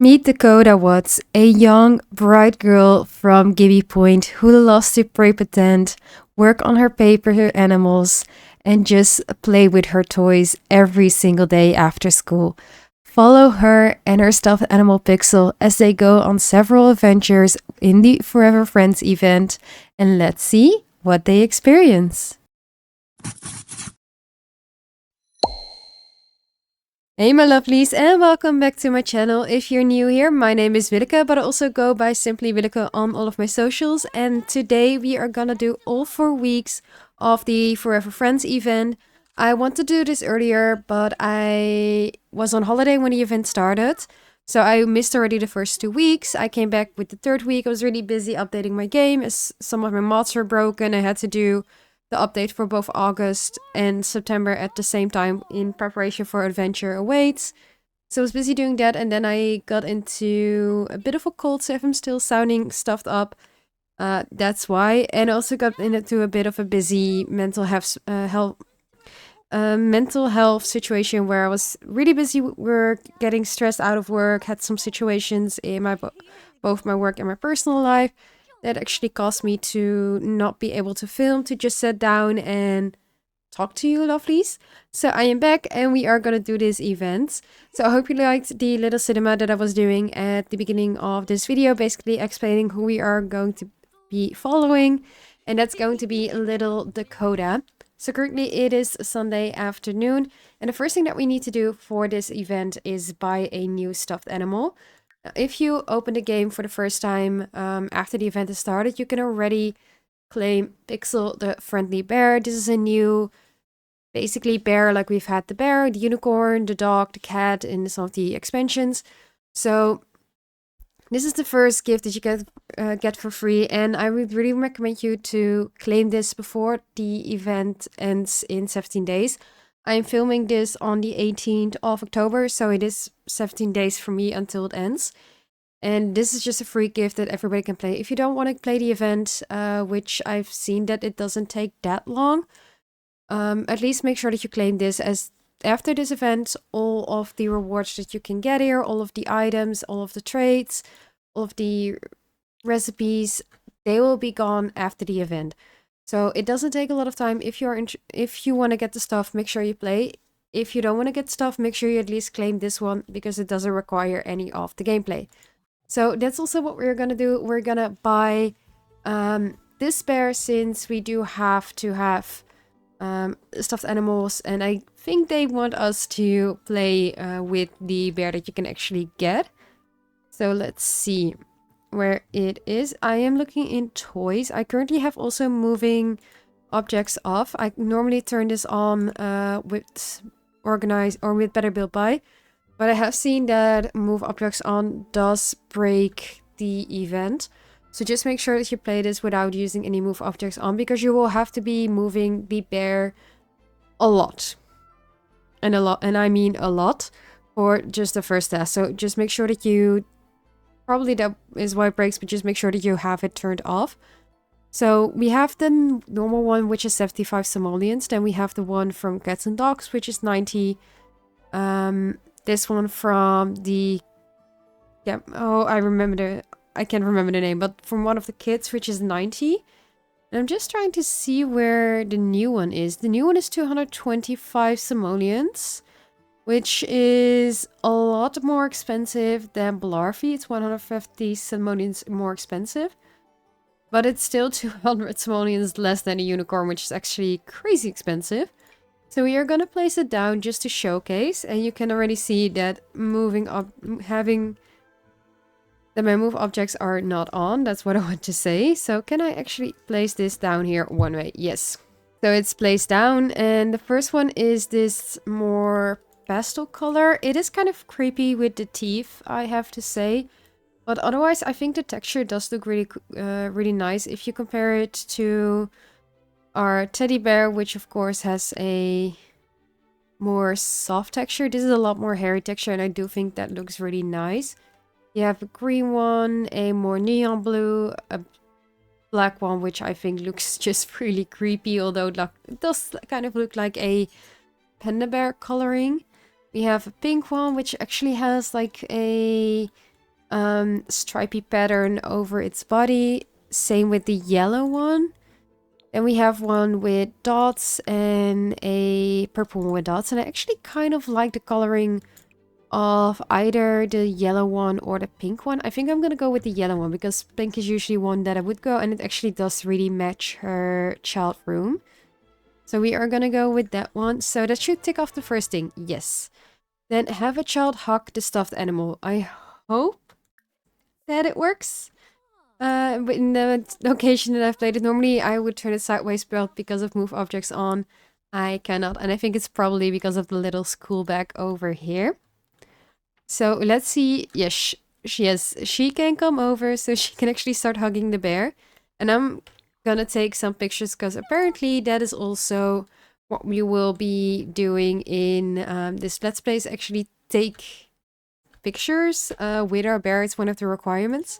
Meet Dakota Watts, a young, bright girl from Gibby Point who loves to play pretend, work on her paper animals, and just play with her toys every single day after school. Follow her and her stuffed animal Pixel as they go on several adventures in the Forever Friends event, and let's see what they experience. Hey my lovelies, and welcome back to my channel. If you're new here, my name is Willeke, but I also go by SimplyWilleke on all of my socials. And today we are gonna do all 4 weeks of the Forever Friends event. I want to do this earlier, but I was on holiday when the event started. So I missed already the first 2 weeks. I came back with the third week. I was really busy updating my game as some of my mods were broken. I had to do the update for both August and September at the same time in preparation for Adventure Awaits. So I was busy doing that, and then I got into a bit of a cold, so if I'm still sounding stuffed up, that's why. And I also got into a bit of a busy mental health situation where I was really busy with work, getting stressed out of work, had some situations in both my work and my personal life that actually caused me to not be able to film, to just sit down and talk to you lovelies. So I am back and we are gonna do this event. So I hope you liked the little cinema that I was doing at the beginning of this video, basically explaining who we are going to be following, and that's going to be little Dakota. So currently it is Sunday afternoon, and the first thing that we need to do for this event is buy a new stuffed animal. If you open the game for the first time after the event has started, you can already claim Pixel the friendly bear. This is a new, basically bear, like we've had the bear, the unicorn, the dog, the cat in some of the expansions. So this is the first gift that you get for free, and I would really recommend you to claim this before the event ends in 17 days. I'm filming this on the 18th of October, so it is 17 days for me until it ends. And this is just a free gift that everybody can play. If you don't want to play the event, which I've seen that it doesn't take that long, at least make sure that you claim this, as after this event, all of the rewards that you can get here, all of the items, all of the trades, all of the recipes, they will be gone after the event. So it doesn't take a lot of time. If you want to get the stuff, make sure you play. If you don't want to get stuff, make sure you at least claim this one, because it doesn't require any of the gameplay. So that's also what we're gonna do. We're gonna buy this bear, since we do have to have stuffed animals, and I think they want us to play with the bear that you can actually get. So let's see where it is. I am looking in toys. I currently have also moving objects off. I normally turn this on with organize or with Better Build Buy, but I have seen that move objects on does break the event. So just make sure that you play this without using any move objects on, because you will have to be moving the bear a lot. And I mean a lot, for just the first test. So just make sure that you, probably that is why it breaks, but just make sure that you have it turned off. So we have the normal one, which is 75 simoleons. Then we have the one from Cats and Dogs, which is 90. This one from the, yeah, oh, I can't remember the name, but from one of the kids, which is 90. And I'm just trying to see where the new one is. The new one is 225 simoleons, which is a lot more expensive than Blarfy. It's 150 simoleons more expensive, but it's still 200 simoleons less than a unicorn, which is actually crazy expensive. So we are gonna place it down just to showcase, and you can already see that my move objects are not on. That's what I want to say. So can I actually place this down here one way? Yes. So it's placed down, and the first one is this more pastel color. It is kind of creepy with the teeth, I have to say, but otherwise I think the texture does look really nice if you compare it to our teddy bear, which of course has a more soft texture. This is a lot more hairy texture, and I do think that looks really nice. You have a green one, a more neon blue, a black one, which I think looks just really creepy, although it does kind of look like a panda bear coloring. We have a pink one, which actually has like a stripy pattern over its body. Same with the yellow one. Then we have one with dots and a purple one with dots. And I actually kind of like the coloring of either the yellow one or the pink one. I think I'm gonna go with the yellow one because pink is usually one that I would go, and it actually does really match her child room. So we are gonna go with that one. So that should tick off the first thing. Yes. Then have a child hug the stuffed animal. I hope that it works. But in the occasion that I've played it, normally I would turn it sideways, but because of move objects on, I cannot. And I think it's probably because of the little school bag over here. So let's see. Yes, she can come over, so she can actually start hugging the bear. And I'm gonna take some pictures because apparently that is also what we will be doing in this Let's Play, is actually take pictures with our bear. It's one of the requirements.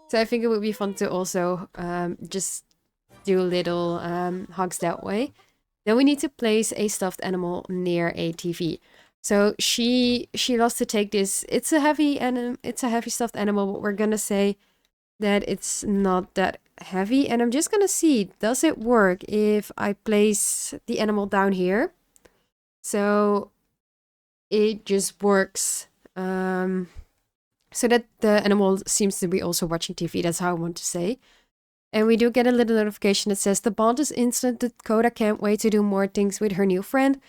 So I think it would be fun to also just do little hugs that way. Then we need to place a stuffed animal near a TV. So she loves to take this. It's a heavy stuffed animal, but we're gonna say that it's not that heavy. And I'm just gonna see, does it work if I place the animal down here? So it just works. So that the animal seems to be also watching TV. That's how I want to say. And we do get a little notification that says the bond is instant. Dakota can't wait to do more things with her new friend.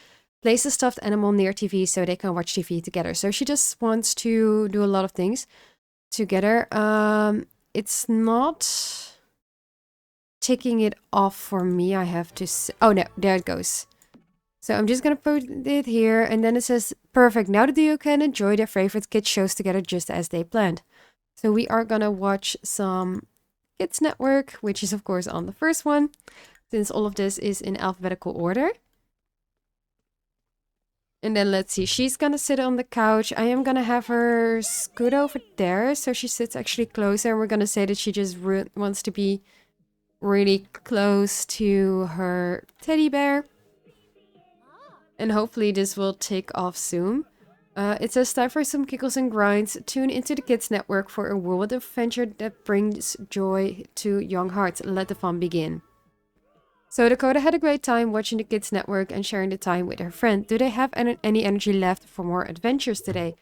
Place a stuffed animal near TV so they can watch TV together. So she just wants to do a lot of things together. It's not ticking it off for me, I have to say. Oh no, there it goes. So I'm just gonna put it here, and then it says, perfect, now the duo can enjoy their favorite kids shows together just as they planned. So we are gonna watch some Kids Network, which is of course on the first one, since all of this is in alphabetical order. And then let's see, she's gonna sit on the couch. I am gonna have her scoot over there, so she sits actually closer, and we're gonna say that she just wants to be really close to her teddy bear. And hopefully this will take off soon. It says time for some giggles and grinds. Tune into the Kids Network for a world of adventure that brings joy to young hearts. Let the fun begin. So Dakota had a great time watching the Kids Network and sharing the time with her friend. Do they have any energy left for more adventures today?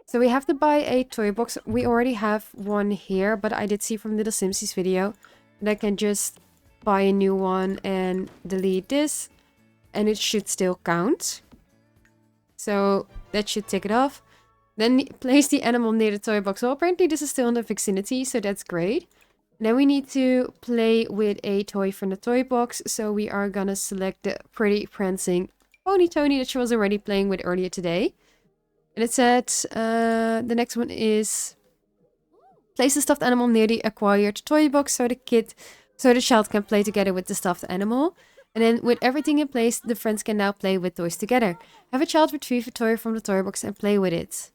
So we have to buy a toy box. We already have one here, but I did see from Little Simsi's video that I can just buy a new one and delete this, and it should still count. So that should tick it off. Then place the animal near the toy box. Well, apparently this is still in the vicinity, so that's great. Then we need to play with a toy from the toy box. So we are gonna select the pretty prancing Pony Tony that she was already playing with earlier today. And it said the next one is place the stuffed animal near the acquired toy box so the child can play together with the stuffed animal. And then with everything in place, the friends can now play with toys together. Have a child retrieve a toy from the toy box and play with it.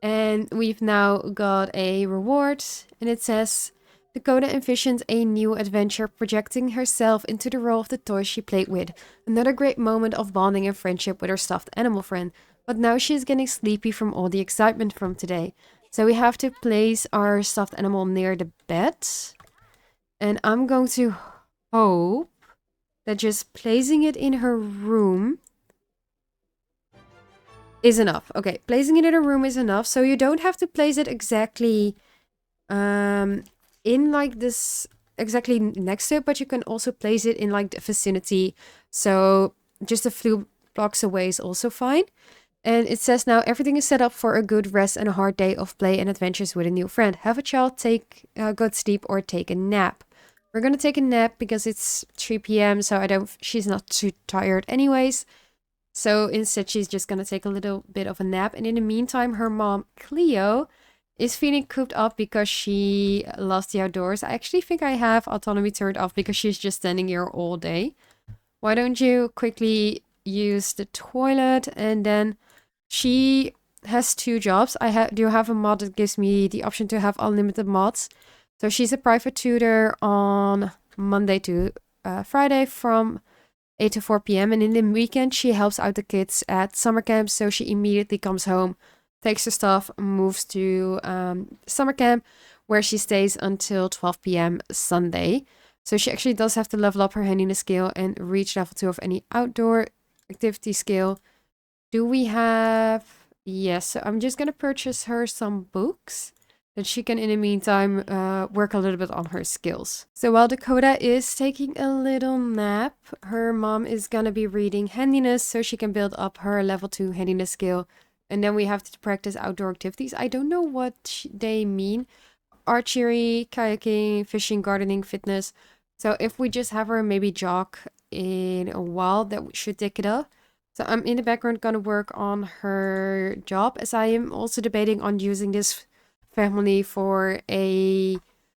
And we've now got a reward, and it says Dakota envisioned a new adventure, projecting herself into the role of the toy she played with. Another great moment of bonding and friendship with her stuffed animal friend. But now she is getting sleepy from all the excitement from today. So we have to place our stuffed animal near the bed. And I'm going to hope that just placing it in her room is enough. Okay, placing it in her room is enough. So you don't have to place it exactly in like this, exactly next to it, but you can also place it in like the vicinity. So just a few blocks away is also fine. And it says now everything is set up for a good rest and a hard day of play and adventures with a new friend. Have a child take a good sleep or take a nap. We're gonna take a nap because it's 3 p.m. So she's not too tired anyways. So instead she's just gonna take a little bit of a nap. And in the meantime, her mom, Cleo, is feeling cooped up because she lost the outdoors. I actually think I have autonomy turned off because she's just standing here all day. Why don't you quickly use the toilet? And then she has 2 jobs. I do have a mod that gives me the option to have unlimited mods. So she's a private tutor on Monday to Friday from 8 to 4 p.m. And in the weekend, she helps out the kids at summer camp. So she immediately comes home takes her stuff, moves to summer camp, where she stays until 12 p.m. Sunday. So she actually does have to level up her handiness skill and reach level 2 of any outdoor activity skill. Do we have... Yes, so I'm just going to purchase her some books that she can, in the meantime, work a little bit on her skills. So while Dakota is taking a little nap, her mom is going to be reading handiness so she can build up her level 2 handiness skill. And then we have to practice outdoor activities. I don't know what they mean. Archery, kayaking, fishing, gardening, fitness. So if we just have her maybe jog in a while, that should take it up. So I'm in the background gonna work on her job, as I am also debating on using this family for a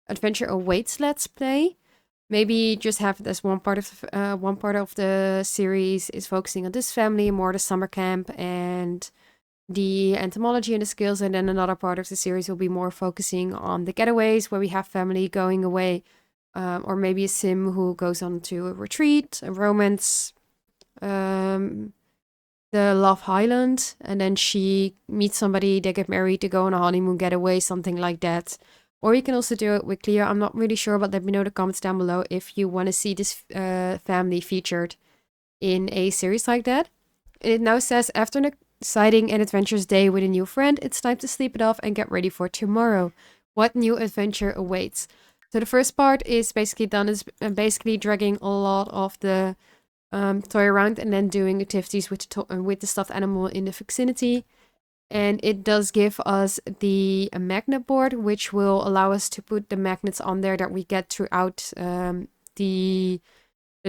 adventure awaits let's play. Maybe just have it as one part of the series is focusing on this family, more the summer camp and the entomology and the skills, and then another part of the series will be more focusing on the getaways where we have family going away, or maybe a sim who goes on to a retreat, a romance, the Love Highland, and then she meets somebody, they get married, they go on a honeymoon getaway, something like that. Or you can also do it with Cleo. I'm not really sure, but let me know in the comments down below if you want to see this family featured in a series like that. It now says, after an exciting and adventurous day with a new friend, it's time to sleep it off and get ready for tomorrow. What new adventure awaits? So the first part is basically done, is basically dragging a lot of the toy around and then doing activities with the stuffed animal in the vicinity. And it does give us the magnet board, which will allow us to put the magnets on there that we get throughout the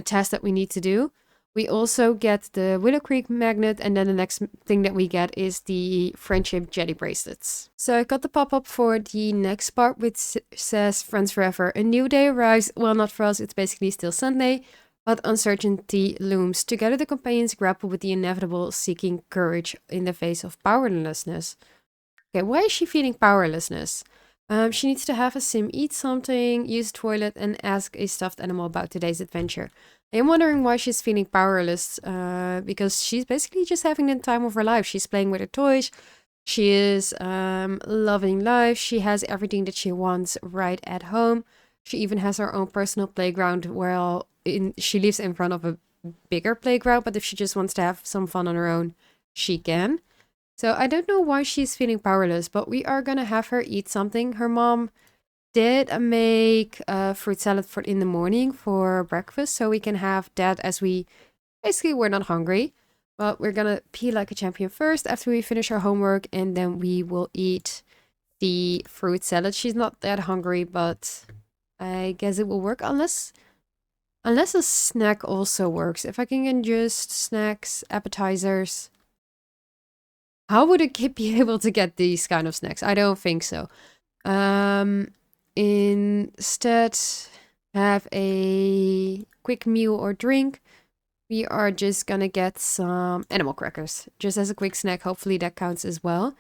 test that we need to do. We also get the Willow Creek magnet, and then the next thing that we get is the Friendship Jelly Bracelets. So I got the pop-up for the next part, which says Friends Forever. A new day arrives. Well, not for us, it's basically still Sunday, but uncertainty looms. Together the companions grapple with the inevitable, seeking courage in the face of powerlessness. Okay, why is she feeling powerlessness? She needs to have a sim eat something, use a toilet, and ask a stuffed animal about today's adventure. I'm wondering why she's feeling powerless, because she's basically just having the time of her life. She's playing with her toys. She is loving life. She has everything that she wants right at home. She even has her own personal playground where she lives in front of a bigger playground, but if she just wants to have some fun on her own, she can. So I don't know why she's feeling powerless, but we are gonna have her eat something. Her mom did make fruit salad in the morning for breakfast, so we can have that as we're not hungry. But we're gonna pee like a champion first after we finish our homework, and then we will eat the fruit salad. She's not that hungry, but I guess it will work unless a snack also works. If I can get just snacks, appetizers. How would a kid be able to get these kind of snacks? I don't think so. Instead, have a quick meal or drink. We are just gonna get some animal crackers, just as a quick snack. Hopefully that counts as well.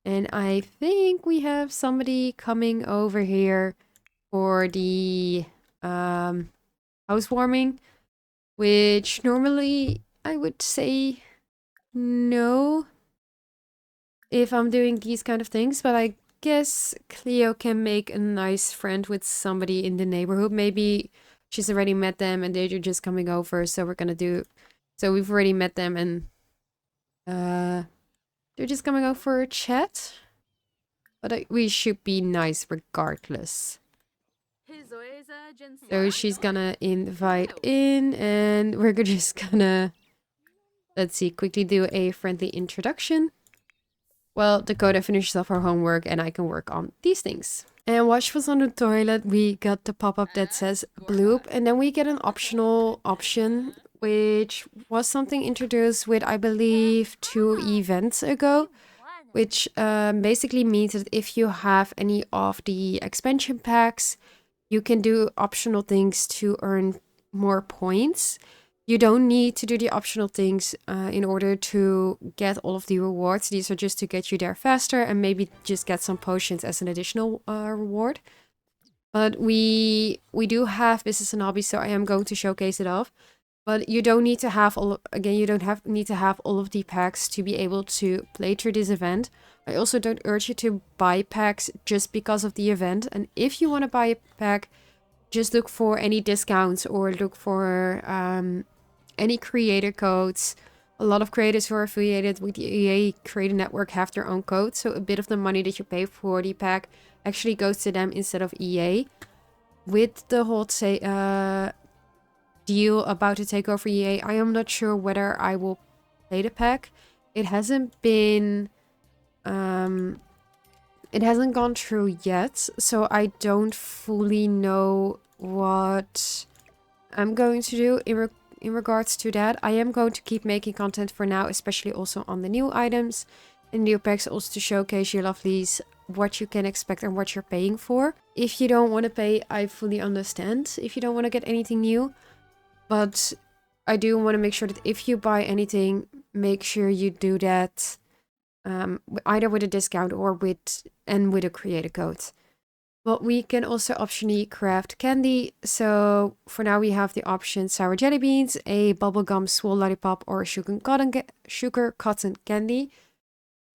And I think we have somebody coming over here for the housewarming, which normally I would say no if I'm doing these kind of things, but I guess Cleo can make a nice friend with somebody in the neighborhood. Maybe she's already met them and they're just coming over, so we've already met them and they're just coming over for a chat. But we should be nice regardless. So she's gonna invite in, and we're just gonna, let's see, quickly do a friendly introduction. Well, Dakota finishes off her homework and I can work on these things. And while she was on the toilet, we got the pop-up that says bloop, and then we get an optional option, which was something introduced with, I believe, 2 events ago, which basically means that if you have any of the expansion packs, you can do optional things to earn more points. You don't need to do the optional things in order to get all of the rewards. These are just to get you there faster and maybe just get some potions as an additional reward. But we do have business and hobby, so I am going to showcase it off. But you don't need to have need to have all of the packs to be able to play through this event. I also don't urge you to buy packs just because of the event. And if you want to buy a pack, just look for any discounts or look for any creator codes. A lot of creators who are affiliated with the EA Creator Network have their own codes. So a bit of the money that you pay for the pack actually goes to them instead of EA. With the whole deal about to take over EA, I am not sure whether I will play the pack. It hasn't been... it hasn't gone through yet, so I don't fully know what I'm going to do in regards to that. I am going to keep making content for now, especially also on the new items and new packs, also to showcase you lovelies what you can expect and what you're paying for. If you don't want to pay, I fully understand if you don't want to get anything new, but I do want to make sure that if you buy anything, make sure you do that either with a discount or with a creator code. But we can also optionally craft candy. So for now we have the option sour jelly beans, a bubblegum swirl lollipop, or a sugar cotton candy.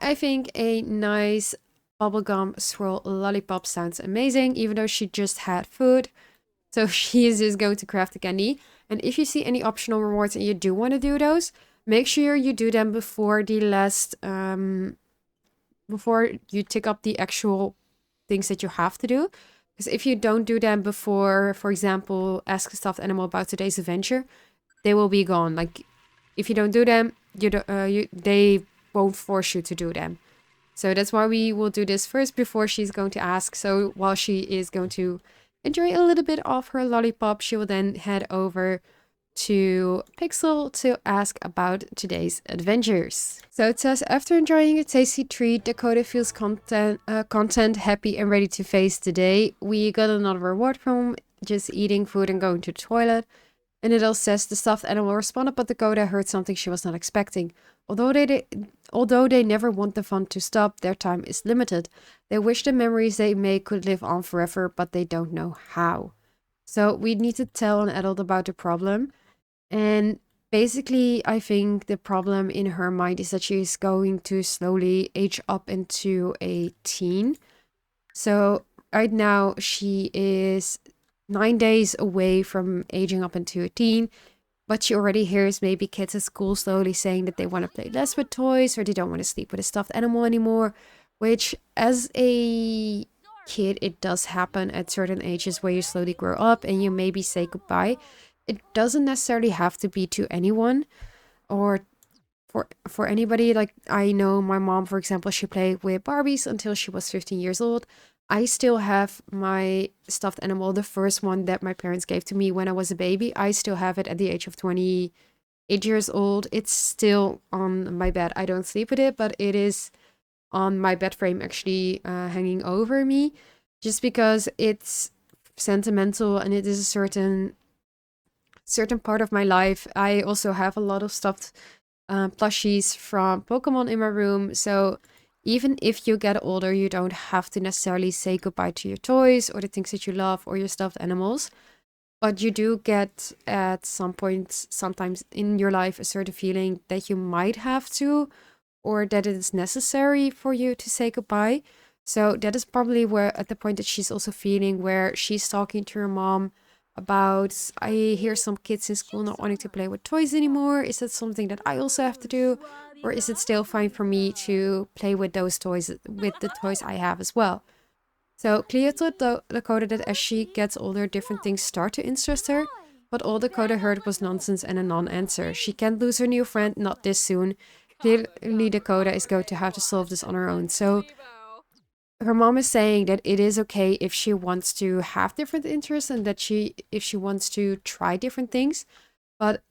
I think a nice bubblegum swirl lollipop sounds amazing, even though she just had food. So she is just going to craft the candy. And if you see any optional rewards and you do want to do those, make sure you do them before the last, before you tick up the actual things that you have to do. Because if you don't do them before, for example, ask a stuffed animal about today's adventure, they will be gone. Like, if you don't do them, they won't force you to do them. So that's why we will do this first before she's going to ask. So while she is going to enjoy a little bit of her lollipop, she will then head over to Pixel to ask about today's adventures. So it says, after enjoying a tasty treat, Dakota feels content, happy and ready to face the day. We got another reward from just eating food and going to the toilet. And it also says the stuffed animal responded, but Dakota heard something she was not expecting. Although they never want the fun to stop, their time is limited. They wish the memories they make could live on forever, but they don't know how. So we need to tell an adult about the problem. And basically, I think the problem in her mind is that she is going to slowly age up into a teen. So right now she is 9 days away from aging up into a teen, but she already hears maybe kids at school slowly saying that they want to play less with toys or they don't want to sleep with a stuffed animal anymore, which as a kid, it does happen at certain ages where you slowly grow up and you maybe say goodbye. It doesn't necessarily have to be to anyone or for anybody. Like, I know my mom, for example, she played with Barbies until she was 15 years old. I still have my stuffed animal, the first one that my parents gave to me when I was a baby. I still have it at the age of 28 years old. It's still on my bed. I don't sleep with it, but it is on my bed frame, actually hanging over me, just because it's sentimental and it is a certain part of my life. I also have a lot of stuffed plushies from Pokemon in my room. So even if you get older, you don't have to necessarily say goodbye to your toys or the things that you love or your stuffed animals. But you do get at some point, sometimes in your life, a certain feeling that you might have to, or that it is necessary for you to say goodbye. So that is probably where, at the point that she's also feeling, where she's talking to her mom about, I hear some kids in school not wanting to play with toys anymore. Is that something that I also have to do? Or is it still fine for me to play with those toys, with the toys I have as well? So Cleo told Dakota that as she gets older, different things start to interest her. But all Dakota heard was nonsense and a non-answer. She can't lose her new friend, not this soon. Clearly Dakota is going to have to solve this on her own. So her mom is saying that it is okay if she wants to have different interests and that if she wants to try different things, but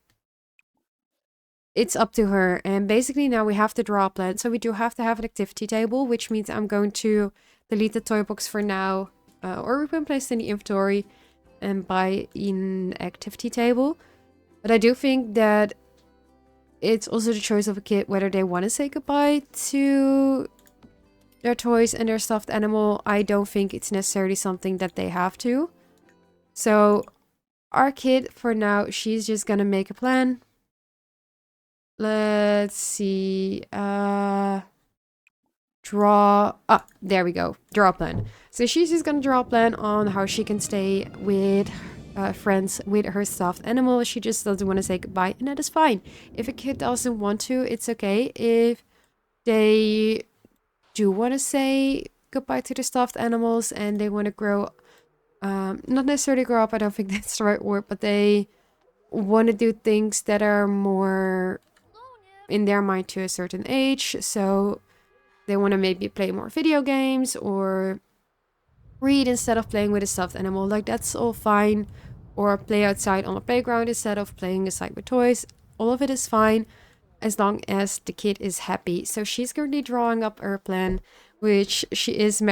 it's up to her. And basically now we have to draw a plan. So we do have to have an activity table, which means I'm going to delete the toy box for now, or we can place it in the inventory and buy an activity table. But I do think that it's also the choice of a kid whether they want to say goodbye to their toys and their stuffed animal. I don't think it's necessarily something that they have to. So our kid, for now, she's just gonna make a plan. Let's see. draw... there we go. Draw a plan. So she's just gonna draw a plan on how she can stay with friends with her stuffed animal. She just doesn't want to say goodbye, and that is fine. If a kid doesn't want to, it's okay. If they do want to say goodbye to the stuffed animals and they want to grow, not necessarily grow up, I don't think that's the right word, but they want to do things that are more in their mind to a certain age. So they want to maybe play more video games or read instead of playing with a stuffed animal. Like, that's all fine. Or play outside on a playground instead of playing inside with toys. All of it is fine as long as the kid is happy. So she's currently drawing up her plan, which she is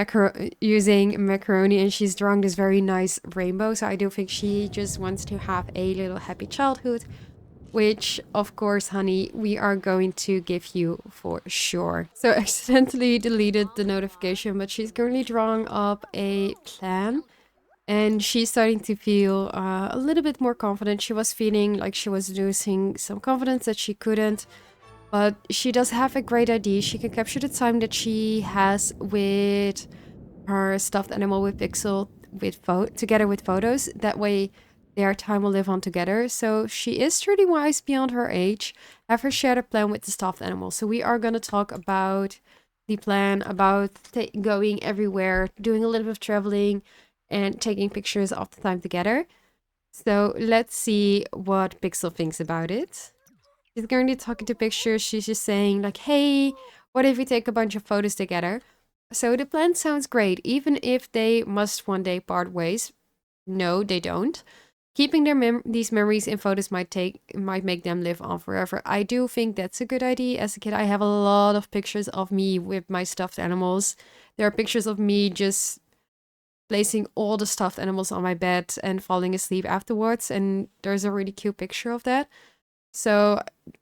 using macaroni, and she's drawing this very nice rainbow. So I do think she just wants to have a little happy childhood, which, of course, honey, we are going to give you for sure. So I accidentally deleted the notification, but she's currently drawing up a plan. And she's starting to feel a little bit more confident. She was feeling like she was losing some confidence, that she couldn't. But she does have a great idea. She can capture the time that she has with her stuffed animal with Pixel together with photos. That way their time will live on together. So she is truly wise beyond her age. Have her share a plan with the stuffed animal. So we are going to talk about the plan, about going everywhere, doing a little bit of traveling, and taking pictures of the time together. So let's see what Pixel thinks about it. She's currently talking to pictures. She's just saying like, hey, what if we take a bunch of photos together? So the plan sounds great, even if they must one day part ways. No, they don't. Keeping these memories in photos might make them live on forever. I do think that's a good idea. As a kid, I have a lot of pictures of me with my stuffed animals. There are pictures of me just placing all the stuffed animals on my bed and falling asleep afterwards, and there's a really cute picture of that. So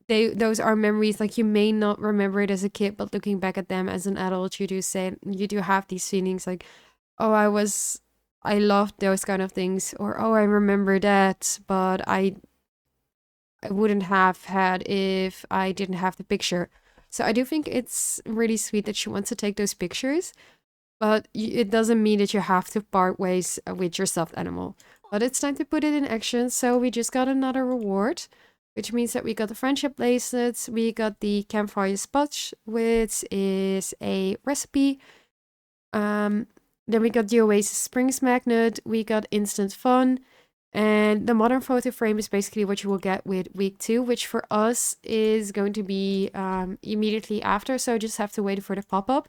those are memories. Like, you may not remember it as a kid, but looking back at them as an adult, you do have these feelings like, oh, I loved those kind of things, or oh, I remember that, but I wouldn't have had if I didn't have the picture. So I do think it's really sweet that she wants to take those pictures. But it doesn't mean that you have to part ways with your stuffed animal. But it's time to put it in action. So we just got another reward, which means that we got the friendship bracelets. We got the campfire spotch, which is a recipe. Then we got the Oasis Springs magnet. We got instant fun. And the modern photo frame is basically what you will get with week 2, which for us is going to be immediately after. So just have to wait for the pop-up,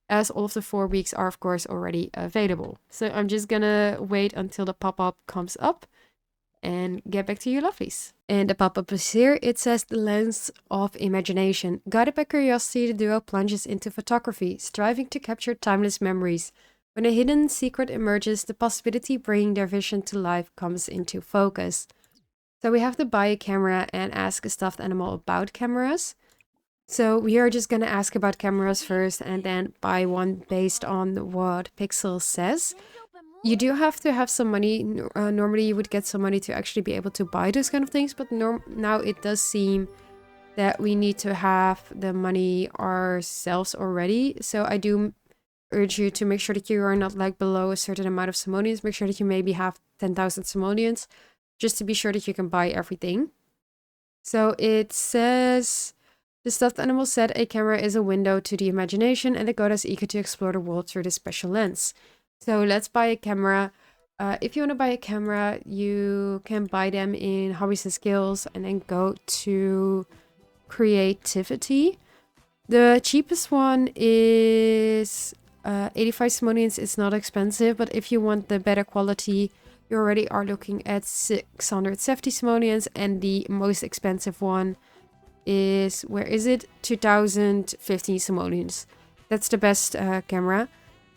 as all of the 4 weeks are, of course, already available. So I'm just gonna wait until the pop-up comes up and get back to you, lovelies. And the pop-up is here. It says the lens of imagination. Guided by curiosity, the duo plunges into photography, striving to capture timeless memories. When a hidden secret emerges, the possibility bringing their vision to life comes into focus. So we have to buy a camera and ask a stuffed animal about cameras. So we are just going to ask about cameras first and then buy one based on what Pixel says. You do have to have some money. Normally you would get some money to actually be able to buy those kind of things. But now it does seem that we need to have the money ourselves already. So I do urge you to make sure that you are not like below a certain amount of simoleons. Make sure that you maybe have 10,000 simoleons just to be sure that you can buy everything. So it says... The stuffed animal said a camera is a window to the imagination, and the god is eager to explore the world through this special lens. So let's buy a camera. If you want to buy a camera, you can buy them in hobbies and skills and then go to creativity. The cheapest one is 85 simoleons. It's not expensive, but if you want the better quality, you already are looking at 670 simoleons, and the most expensive one is, where is it? 2015 simoleons. That's the best camera.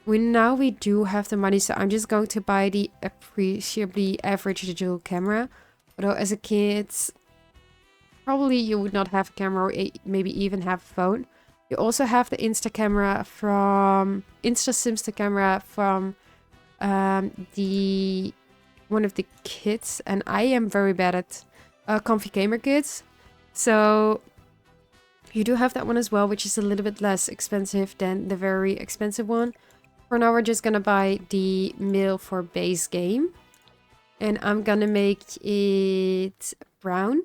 Now we do have the money, so I'm just going to buy the appreciably average digital camera. Although as a kid, probably you would not have a camera, or maybe even have a phone. You also have the Insta camera from Simsta camera from one of the kids, and I am very bad at Comfy Gamer Kids. So You do have that one as well, which is a little bit less expensive than the very expensive one. For now, we're just gonna buy the mill for base game. And I'm gonna make it brown.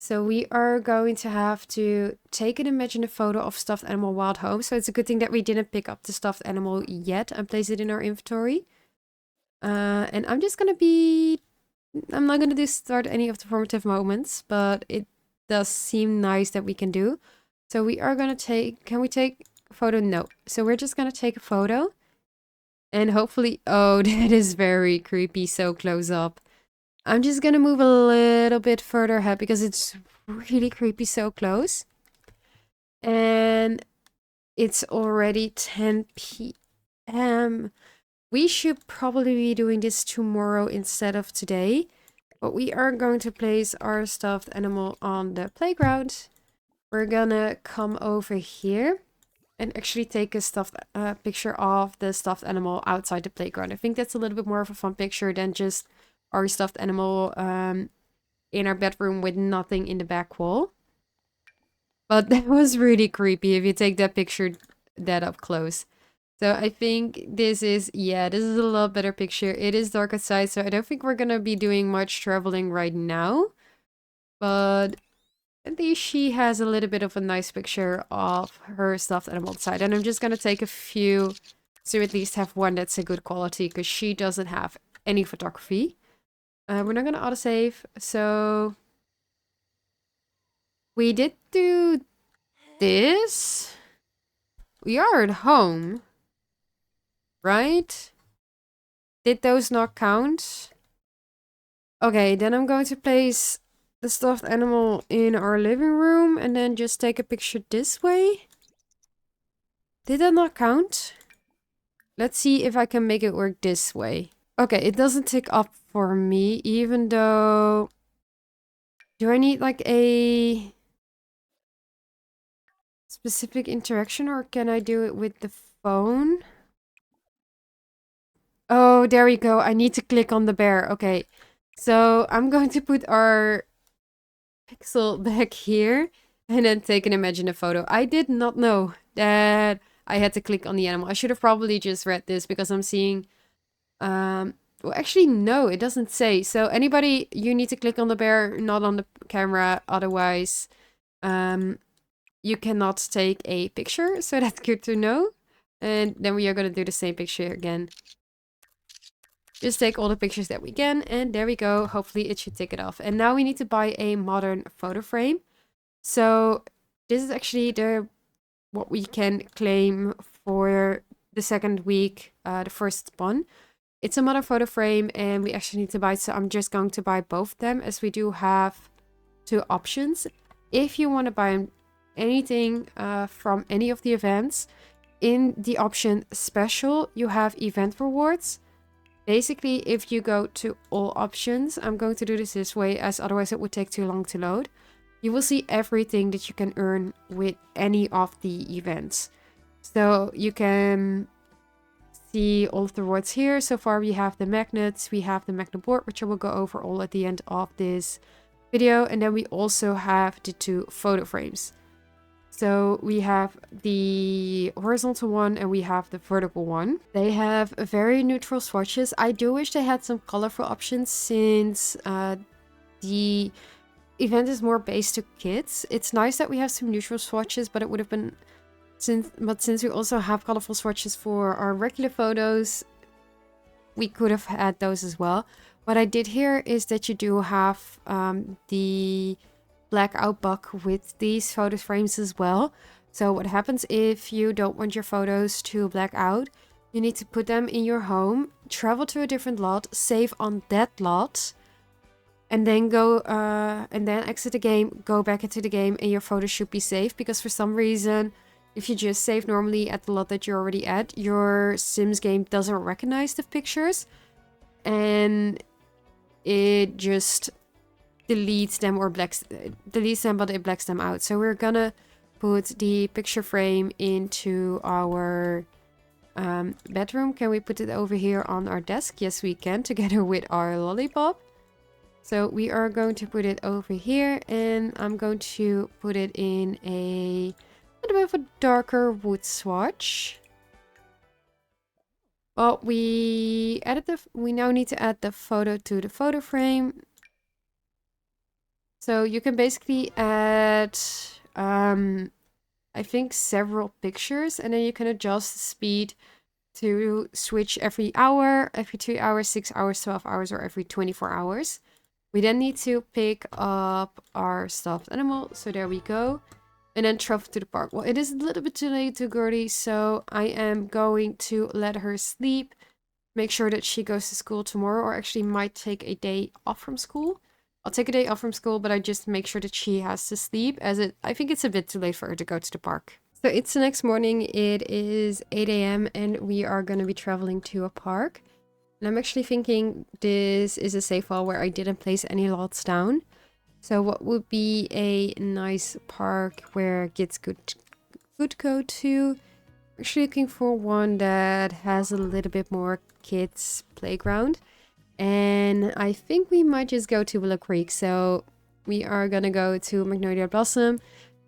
So we are going to have to take and imagine a photo of stuffed animal wild home. So it's a good thing that we didn't pick up the stuffed animal yet and place it in our inventory. And I'm just gonna be... I'm not gonna start any of the formative moments, but it does seem nice that we can do. So we are gonna take... Can we take a photo? No. So we're just gonna take a photo. And hopefully... Oh, that is very creepy, so close up. I'm just gonna move a little bit further ahead because it's really creepy so close. And it's already 10 p.m. We should probably be doing this tomorrow instead of today. But we are going to place our stuffed animal on the playground. We're gonna come over here and actually take a stuffed picture of the stuffed animal outside the playground. I think that's a little bit more of a fun picture than just our stuffed animal in our bedroom with nothing in the back wall. But that was really creepy if you take that picture that up close. So I think this is, yeah, this is a lot better picture. It is dark outside, so I don't think we're gonna be doing much traveling right now. But at least she has a little bit of a nice picture of her stuffed animal outside. And I'm just gonna take a few to at least have one that's a good quality because she doesn't have any photography. We're not gonna autosave, so we did do this. We are at home, right? Did those not count? Okay, then I'm going to place the stuffed animal in our living room and then just take a picture this way. Did that not count? Let's see if I can make it work this way. Okay, it doesn't tick up for me, even though... Do I need like a specific interaction or can I do it with the phone? Oh, there we go. I need to click on the bear. Okay, so I'm going to put our pixel back here and then take and imagine a photo. I did not know that I had to click on the animal. I should have probably just read this because I'm seeing... well, actually, no, it doesn't say. So anybody, you need to click on the bear, not on the camera. Otherwise, you cannot take a picture. So that's good to know. And then we are going to do the same picture again. Just take all the pictures that we can. And there we go. Hopefully it should tick it off. And now we need to buy a modern photo frame. So this is actually what we can claim for the second week, the first one. It's a modern photo frame and we actually need to buy it. So I'm just going to buy both of them as we do have two options. If you want to buy anything from any of the events, in the option special, you have event rewards. Basically, if you go to all options, I'm going to do this way as otherwise it would take too long to load. You will see everything that you can earn with any of the events. So you can see all of the rewards here. So far we have the magnets, we have the magnet board, which I will go over all at the end of this video. And then we also have the two photo frames. So we have the horizontal one and we have the vertical one. They have very neutral swatches. I do wish they had some colorful options since the event is more based to kids. It's nice that we have some neutral swatches, but it would have been... Since we also have colorful swatches for our regular photos, we could have had those as well. What I did here is that you do have the blackout bug with these photo frames as well. So what happens if you don't want your photos to black out? You need to put them in your home, travel to a different lot, save on that lot, and then go and then exit the game, go back into the game, and your photos should be safe. Because for some reason, if you just save normally at the lot that you're already at, your Sims game doesn't recognize the pictures and it just deletes them or deletes them, but it blacks them out. So we're gonna put the picture frame into our bedroom. Can we put it over here on our desk? Yes, we can, together with our lollipop. So we are going to put it over here, and I'm going to put it in a little bit of a darker wood swatch. Well, we now need to add the photo to the photo frame. So you can basically add, I think several pictures, and then you can adjust the speed to switch every hour, every 2 hours, 6 hours, 12 hours, or every 24 hours. We then need to pick up our stuffed animal. So there we go. And then travel to the park. Well, it is a little bit too late to Gertie, so I am going to let her sleep. Make sure that she goes to school tomorrow, or actually might take a day off from school. I'll take a day off from school, but I just make sure that she has to sleep, as I think it's a bit too late for her to go to the park. So it's the next morning. It is 8 a.m. and we are going to be traveling to a park. And I'm actually thinking this is a save file where I didn't place any lots down. So what would be a nice park where kids could go to? Actually looking for one that has a little bit more kids playground. And I think we might just go to Willow Creek. So we are gonna go to Magnolia Blossom.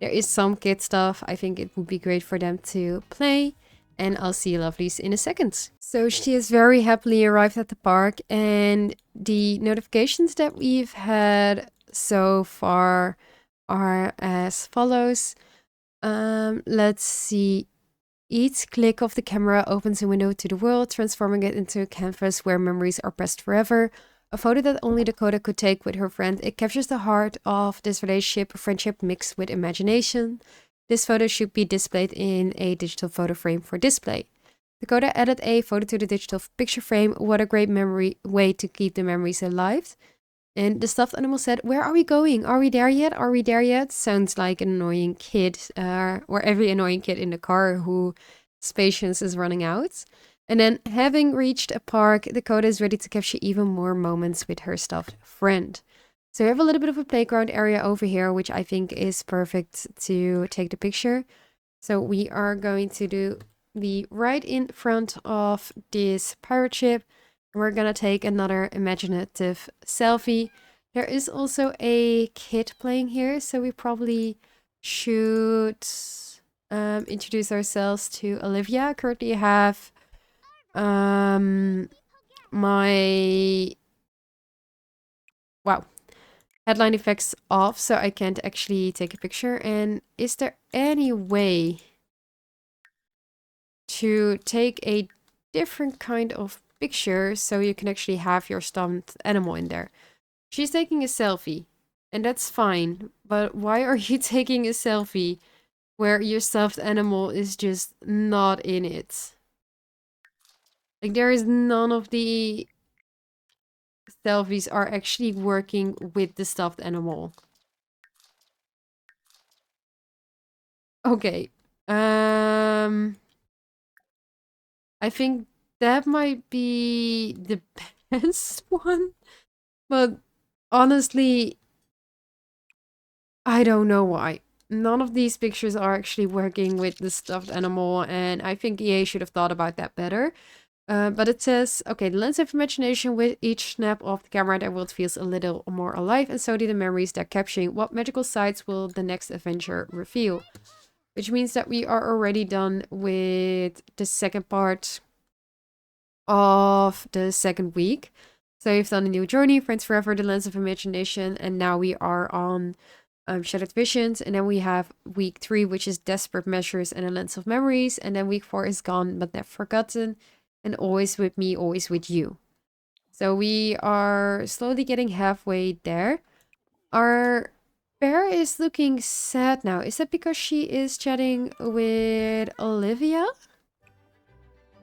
There is some kid stuff. I think it would be great for them to play. And I'll see you lovelies in a second. So she has very happily arrived at the park, and the notifications that we've had so far are as follows. Let's see. Each click of the camera opens a window to the world, transforming it into a canvas where memories are pressed forever. A photo that only Dakota could take with her friend. It captures the heart of this relationship, a friendship mixed with imagination. This photo should be displayed in a digital photo frame for display. Dakota added a photo to the digital picture frame. What a great memory way to keep the memories alive. And the stuffed animal said, "Where are we going? Are we there yet? Are we there yet?" Sounds like an annoying kid, or every annoying kid in the car whose patience is running out. And then, having reached a park, Dakota is ready to capture even more moments with her stuffed friend. So we have a little bit of a playground area over here, which I think is perfect to take the picture. So we are going to do the right in front of this pirate ship. We're gonna take another imaginative selfie. There is also a kid playing here, so we probably should introduce ourselves to Olivia. I currently have my headline effects off, so I can't actually take a picture. And is there any way to take a different kind of picture so you can actually have your stuffed animal in there? She's taking a selfie, and that's fine, but why are you taking a selfie where your stuffed animal is just not in it? Like, there is none of the selfies are actually working with the stuffed animal. Okay. I think that might be the best one. But honestly, I don't know why. None of these pictures are actually working with the stuffed animal, and I think EA should have thought about that better. But it says, okay, the lens of imagination with each snap of the camera, the world feels a little more alive, and so do the memories they're capturing. What magical sights will the next adventure reveal? Which means that we are already done with the second part of the second week. So we've done a new journey, Friends Forever, the lens of imagination, and now we are on Shattered Visions, and then we have week 3, which is Desperate Measures and a Lens of Memories, and then week 4 is Gone But Never Forgotten, and Always With Me, Always With You. So we are slowly getting halfway there. Our bear is looking sad now. Is that because she is chatting with Olivia?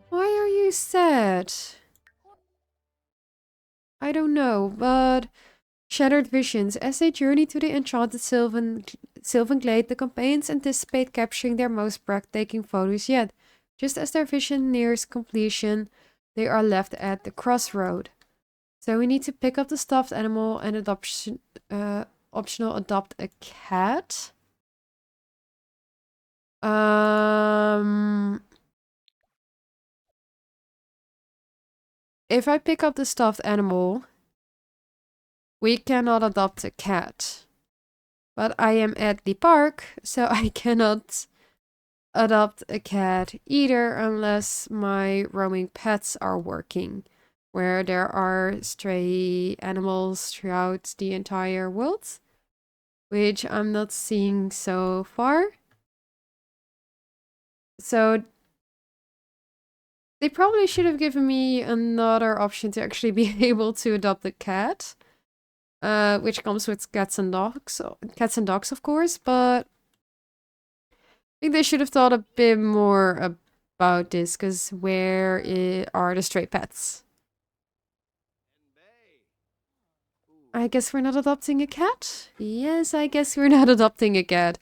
Why are you sad? I don't know, but Shattered Visions. As they journey to the enchanted Sylvan Glade, the companions anticipate capturing their most breathtaking photos yet. Just as their vision nears completion, they are left at the crossroad. So we need to pick up the stuffed animal and optional adopt a cat. If I pick up the stuffed animal, we cannot adopt a cat. But I am at the park, so I cannot adopt a cat either unless my roaming pets are working, where there are stray animals throughout the entire world, which I'm not seeing so far. So they probably should have given me another option to actually be able to adopt a cat, which comes with cats and dogs, of course, but I think they should have thought a bit more about this, because are the stray pets? I guess we're not adopting a cat? Yes, I guess we're not adopting a cat.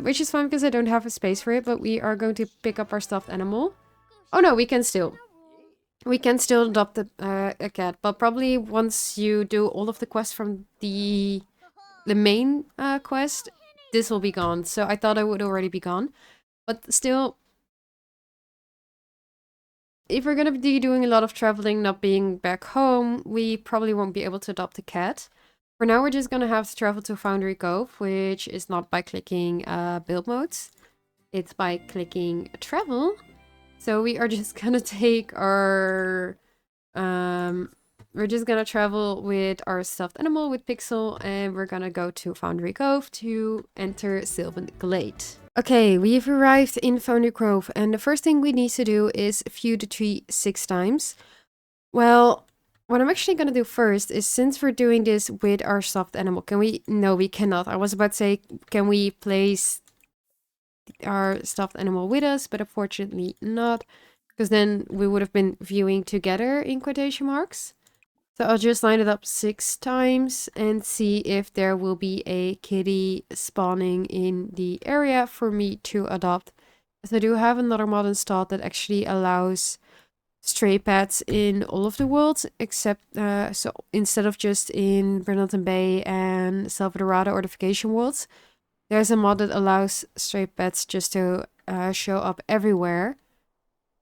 Which is fine because I don't have a space for it, but we are going to pick up our stuffed animal. Oh no, we can still. We can still adopt a cat, but probably once you do all of the quests from the main quest, this will be gone. So I thought I would already be gone. But still, if we're gonna be doing a lot of traveling, not being back home, we probably won't be able to adopt a cat. For now, we're just gonna have to travel to Foundry Cove, which is not by clicking build modes. It's by clicking travel. So we are just gonna take our... we're just gonna travel with our stuffed animal, with Pixel, and we're gonna go to Foundry Cove to enter Sylvan Glade. Okay, we've arrived in Foundry Cove, and the first thing we need to do is view the tree 6 times. Well, what I'm actually gonna do first is, since we're doing this with our stuffed animal, can we... No, we cannot. I was about to say, can we place our stuffed animal with us, but unfortunately not, because then we would have been viewing together in quotation marks. So I'll just line it up 6 times and see if there will be a kitty spawning in the area for me to adopt. As I do have another mod installed that actually allows stray pets in all of the worlds, except so instead of just in Bernalton Bay and Salvadorada or the vacation worlds, there's a mod that allows stray pets just to show up everywhere,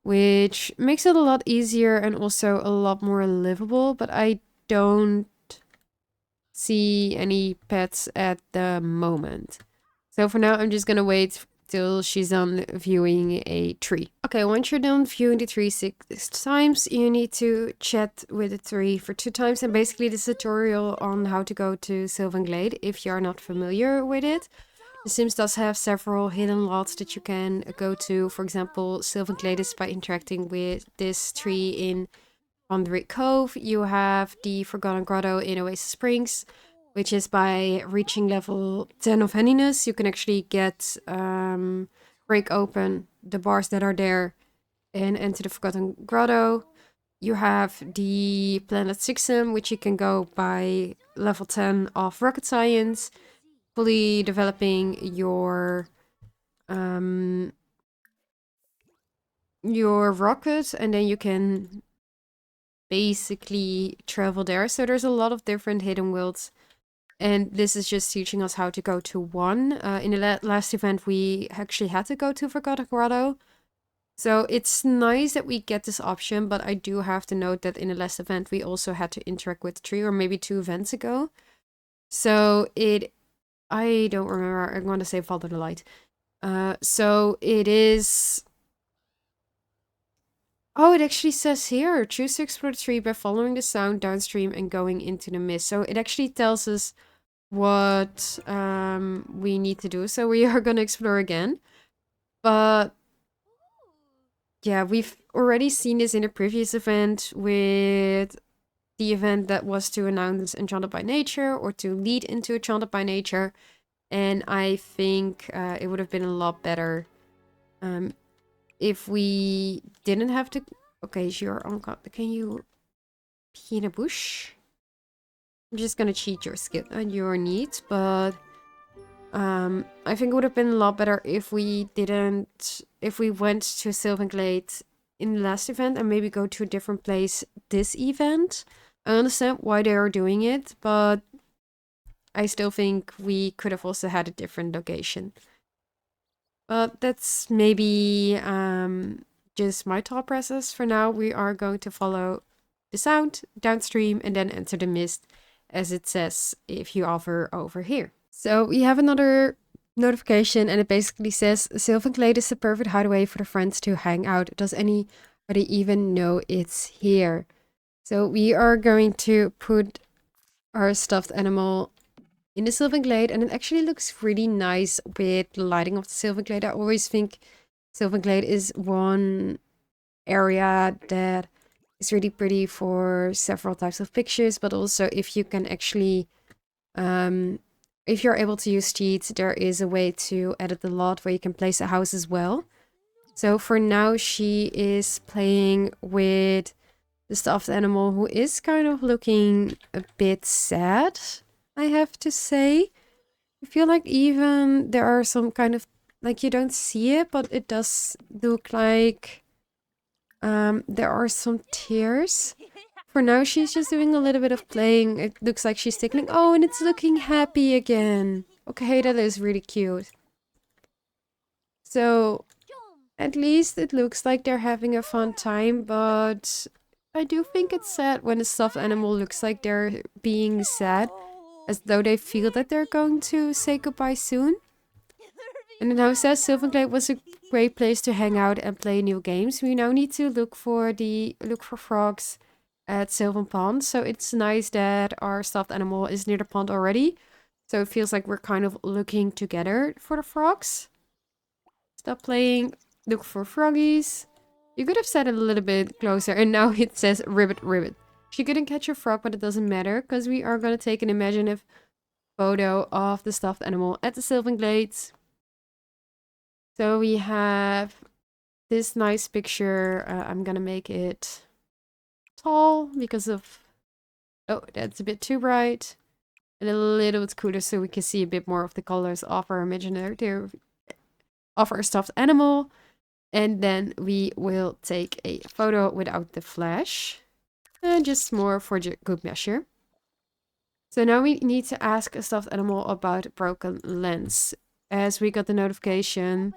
which makes it a lot easier and also a lot more livable, but I don't see any pets at the moment. So for now, I'm just gonna wait till she's done viewing a tree. Okay, once you're done viewing the tree 6 times, you need to chat with the tree for 2 times, and basically this tutorial on how to go to Sylvan Glade, if you're not familiar with it. The Sims does have several hidden lots that you can go to. For example, Sylvan Glade is by interacting with this tree in Foundry Cove. You have the Forgotten Grotto in Oasis Springs, which is by reaching level 10 of handiness. You can actually get, break open the bars that are there and enter the Forgotten Grotto. You have the Planet Sixum, which you can go by level 10 of Rocket Science, fully developing your rocket, and then you can basically travel there. So there's a lot of different hidden worlds, and this is just teaching us how to go to one. In the last event, we actually had to go to Forgotten Grotto. So it's nice that we get this option, but I do have to note that in the last event, we also had to interact with the tree, or maybe 2 events ago. So I don't remember. I'm going to say Follow the Light. So it is... Oh, it actually says here, choose to explore the tree by following the sound downstream and going into the mist. So it actually tells us what we need to do. So we are going to explore again. But yeah, we've already seen this in a previous event with the event that was to announce Enchanted by Nature, or to lead into Enchanted by Nature. And I think it would have been a lot better if we didn't have to... Okay, you're on... Can you pee in a bush? I'm just gonna cheat your skill and your needs, but I think it would have been a lot better if we didn't... If we went to Sylvan Glade in the last event and maybe go to a different place this event. I understand why they are doing it, but I still think we could have also had a different location. But that's maybe just my thought process. For now, we are going to follow the sound downstream and then enter the mist as it says if you hover over here. So we have another notification, and it basically says Sylvan Glade is the perfect hideaway for the friends to hang out. Does anybody even know it's here? So we are going to put our stuffed animal in the Sylvan Glade, and it actually looks really nice with the lighting of the Sylvan Glade. I always think Sylvan Glade is one area that is really pretty for several types of pictures, but also if you can actually, if you're able to use cheats, there is a way to edit the lot where you can place a house as well. So for now, she is playing with the stuffed animal who is kind of looking a bit sad, I have to say. I feel like even there are some kind of, like, you don't see it, but it does look like there are some tears. For now, she's just doing a little bit of playing. It looks like she's tickling. Oh, and it's looking happy again. Okay, that is really cute. So, at least it looks like they're having a fun time, but I do think it's sad when a stuffed animal looks like they're being sad, as though they feel that they're going to say goodbye soon. And it now says Sylvan Glade was a great place to hang out and play new games. We now need to look for frogs at Sylvan Pond. So it's nice that our stuffed animal is near the pond already. So it feels like we're kind of looking together for the frogs. Stop playing. Look for froggies. You could have said it a little bit closer, and now it says ribbit ribbit. She couldn't catch a frog, but it doesn't matter because we are going to take an imaginative photo of the stuffed animal at the Sylvan Glades. So we have this nice picture. I'm gonna make it tall because of... Oh, that's a bit too bright. And a little bit cooler so we can see a bit more of the colors of our imaginative... of our stuffed animal. And then we will take a photo without the flash. And just more for good measure. So now we need to ask a stuffed animal about broken lens. As we got the notification...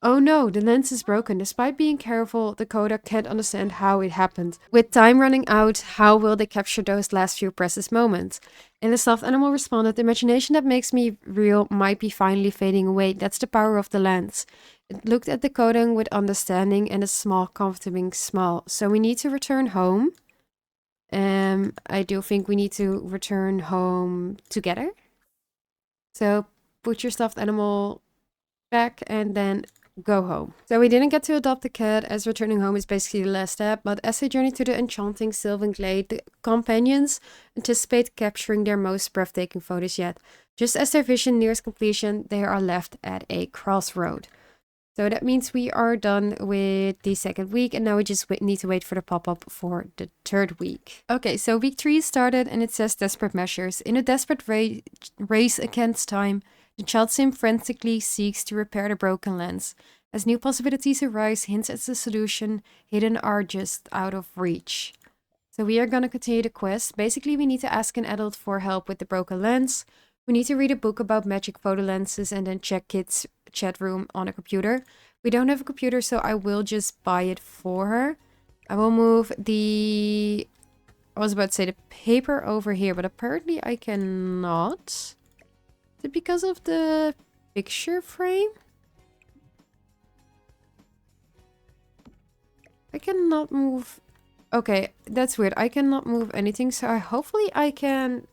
Oh no, the lens is broken. Despite being careful, the coder can't understand how it happened. With time running out, how will they capture those last few precious moments? And the stuffed animal responded, the imagination that makes me real might be finally fading away. That's the power of the lens. It looked at the coding with understanding and a small, comforting smile. So we need to return home. I do think we need to return home together. So put your stuffed animal back and then go home. So we didn't get to adopt the cat, as returning home is basically the last step, but as they journey to the enchanting Sylvan Glade, the companions anticipate capturing their most breathtaking photos yet. Just as their vision nears completion, they are left at a crossroad. So that means we are done with the second week, and now we just need to wait for the pop-up for the third week. Okay, so week 3 started, and it says desperate measures. In a desperate race against time, the child sim frantically seeks to repair the broken lens. As new possibilities arise, hints at the solution hidden are just out of reach. So we are going to continue the quest. Basically, we need to ask an adult for help with the broken lens. We need to read a book about magic photo lenses and then check kids' chat room on a computer. We don't have a computer, so I will just buy it for her. I will move the... I was about to say the paper over here, but apparently I cannot. Is it because of the picture frame? I cannot move... Okay, that's weird. I cannot move anything, so hopefully I can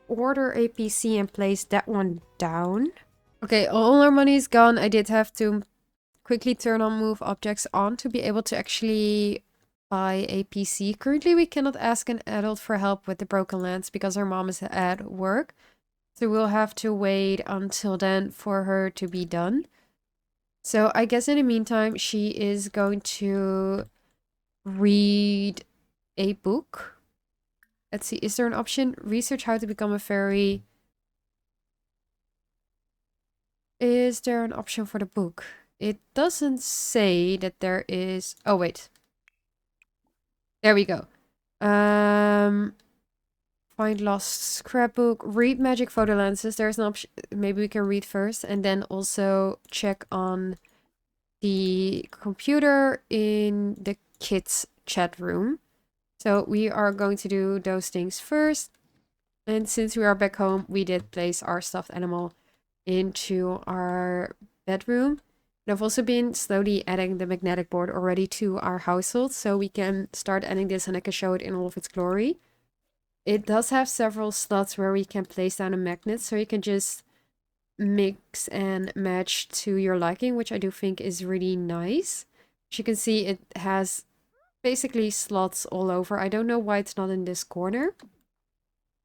order a PC and place that one down. Okay, all our money is gone. I did have to quickly turn on move objects on to be able to actually buy a PC. Currently, we cannot ask an adult for help with the broken lens because our mom is at work. So we'll have to wait until then for her to be done. So I guess in the meantime, she is going to read a book. Let's see, is there an option? Research how to become a fairy. Is there an option for the book? It doesn't say that there is... Oh, wait. There we go. Find lost scrapbook. Read magic photo lenses. There's an option. Maybe we can read first and then also check on the computer in the kids' chat room. So we are going to do those things first. And since we are back home, we did place our stuffed animal into our bedroom. And I've also been slowly adding the magnetic board already to our household, so we can start adding this and I can show it in all of its glory. It does have several slots where we can place down a magnet, so you can just mix and match to your liking, which I do think is really nice. As you can see, it has basically slots all over. I don't know why it's not in this corner,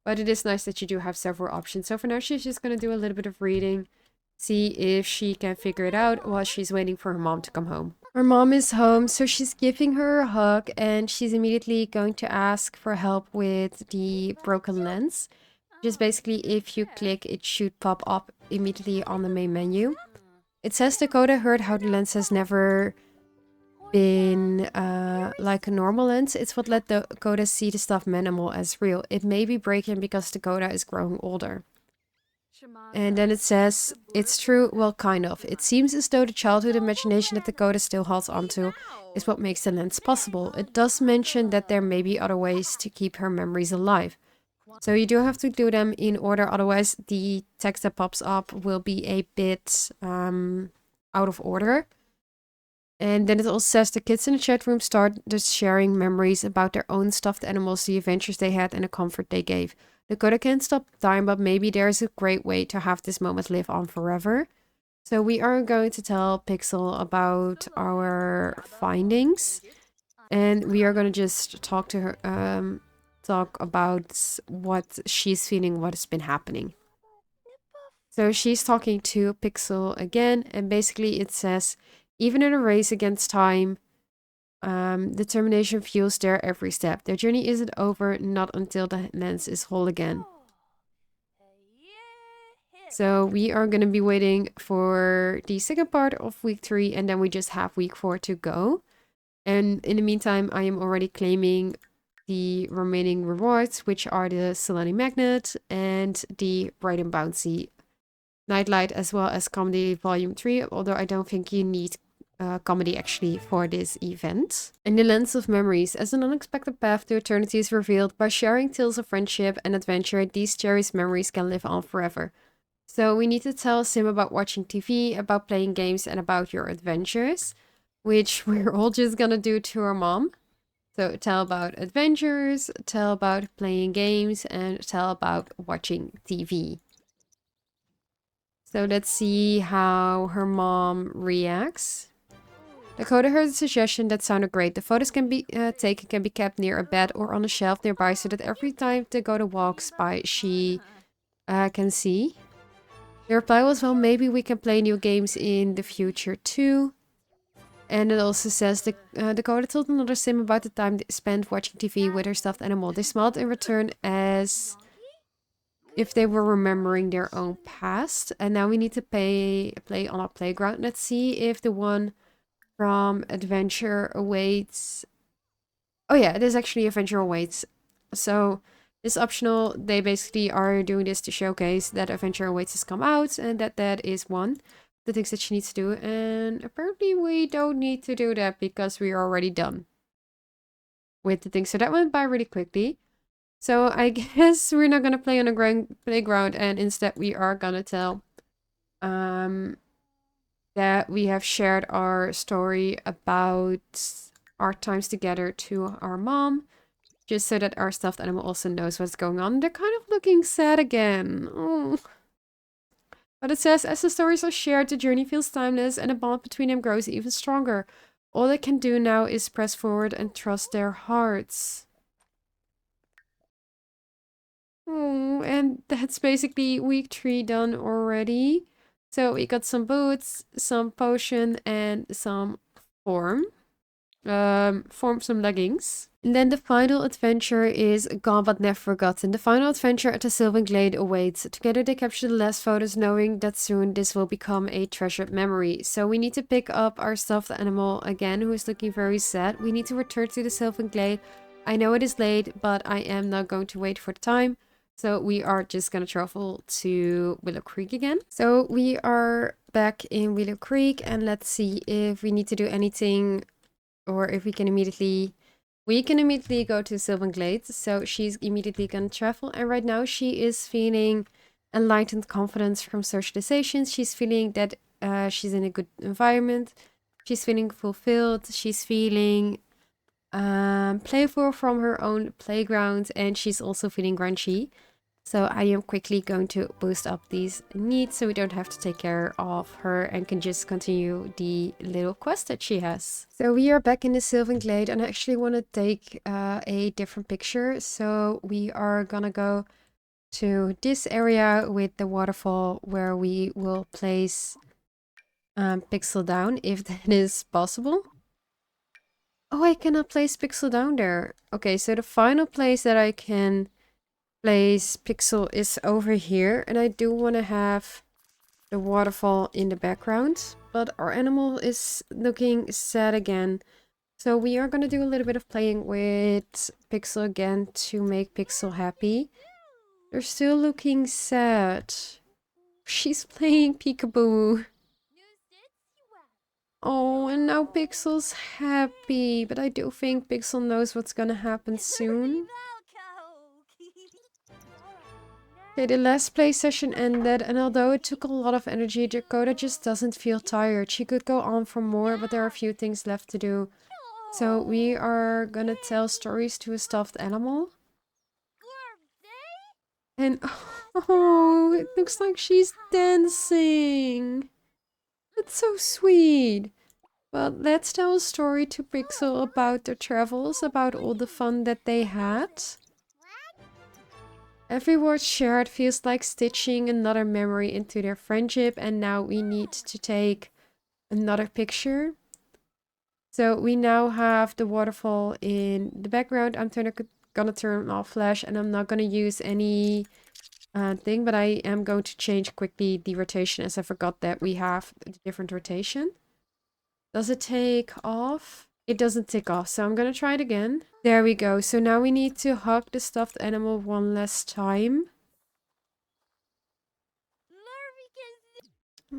but it is nice that you do have several options. So for now, she's just going to do a little bit of reading, see if she can figure it out while she's waiting for her mom to come home. Her mom is home, so she's giving her a hug and she's immediately going to ask for help with the broken lens. Just basically, if you click, it should pop up immediately on the main menu. It says Dakota heard how the lens has never been like a normal lens. It's what let Dakota see the stuffed animal as real. It may be breaking because Dakota is growing older. And then it says, it's true, well, kind of. It seems as though the childhood imagination that Dakota still holds onto is what makes the lens possible. It does mention that there may be other ways to keep her memories alive. So you do have to do them in order, otherwise the text that pops up will be a bit out of order. And then it also says the kids in the chat room start just sharing memories about their own stuffed animals, the adventures they had, and the comfort they gave. Dakota can't stop time, but maybe there's a great way to have this moment live on forever. So we are going to tell Pixel about our findings. And we are going to just talk to her, talk about what she's feeling, what has been happening. So she's talking to Pixel again, and basically it says, even in a race against time, determination fuels their every step. Their journey isn't over, not until the lens is whole again. So we are going to be waiting for the second part of week 3, and then we just have week 4 to go. And in the meantime, I am already claiming the remaining rewards, which are the Selenium Magnet and the Bright and Bouncy Nightlight, as well as Comedy Volume 3, although I don't think you need comedy actually for this event. And the Lens of Memories. As an unexpected path to eternity is revealed, by sharing tales of friendship and adventure, these cherished memories can live on forever. So we need to tell Sim about watching TV, about playing games, and about your adventures, which we're all just gonna do to our mom. So tell about adventures, tell about playing games, and tell about watching TV. So let's see how her mom reacts. Dakota heard a suggestion that sounded great. The photos can be taken, can be kept near a bed or on a shelf nearby so that every time Dakota walks by, she can see. The reply was, well, maybe we can play new games in the future too. And it also says Dakota told another Sim about the time they spent watching TV with her stuffed animal. They smiled in return as if they were remembering their own past. And now we need to play on our playground. Let's see if the one from Adventure Awaits... Oh yeah, it is actually Adventure Awaits. So it's optional. They basically are doing this to showcase that Adventure Awaits has come out and that is one the things that she needs to do. And apparently we don't need to do that because we are already done with the things. So that went by really quickly. So I guess we're not going to play on a playground, and instead we are going to tell that we have shared our story about our times together to our mom, just so that our stuffed animal also knows what's going on. They're kind of looking sad again. Oh. But it says, as the stories are shared, the journey feels timeless and the bond between them grows even stronger. All they can do now is press forward and trust their hearts. Oh, and that's basically week 3 done already. So we got some boots, some potion, and some form. Some leggings. And then the final adventure is Gone But Never Forgotten. The final adventure at the Sylvan Glade awaits. Together they capture the last photos, knowing that soon this will become a treasured memory. So we need to pick up our stuffed animal again, who is looking very sad. We need to return to the Sylvan Glade. I know it is late, but I am not going to wait for the time. So we are just gonna travel to Willow Creek again. So we are back in Willow Creek, and let's see if we need to do anything or if we can immediately we can immediately go to Sylvan Glades. So she's immediately gonna travel. And right now she is feeling enlightened confidence from socialization. She's feeling that she's in a good environment. She's feeling fulfilled. She's feeling playful from her own playground. And she's also feeling grungy. So I am quickly going to boost up these needs so we don't have to take care of her and can just continue the little quest that she has. So we are back in the Sylvan Glade and I actually want to take a different picture. So we are gonna go to this area with the waterfall where we will place Pixel down if that is possible. Oh, I cannot place Pixel down there. Okay, so the final place that I can place Pixel is over here, and I do want to have the waterfall in the background, but our animal is looking sad again. So we are going to do a little bit of playing with Pixel again to make Pixel happy. They're still looking sad. She's playing peekaboo. Oh, and now Pixel's happy, but I do think Pixel knows what's gonna happen soon. Okay, the last play session ended, and although it took a lot of energy, Dakota just doesn't feel tired. She could go on for more, but there are a few things left to do. So we are gonna tell stories to a stuffed animal. And oh, it looks like she's dancing. That's so sweet. Well, let's tell a story to Pixel about their travels, about all the fun that they had. Every word shared feels like stitching another memory into their friendship, and now we need to take another picture. So we now have the waterfall in the background. I'm gonna turn off flash, and I'm not gonna use any thing, but I am going to change quickly the rotation as I forgot that we have a different rotation. Does it take off? It doesn't take off, so I'm gonna try it again. There we go. So now we need to hug the stuffed animal one last time.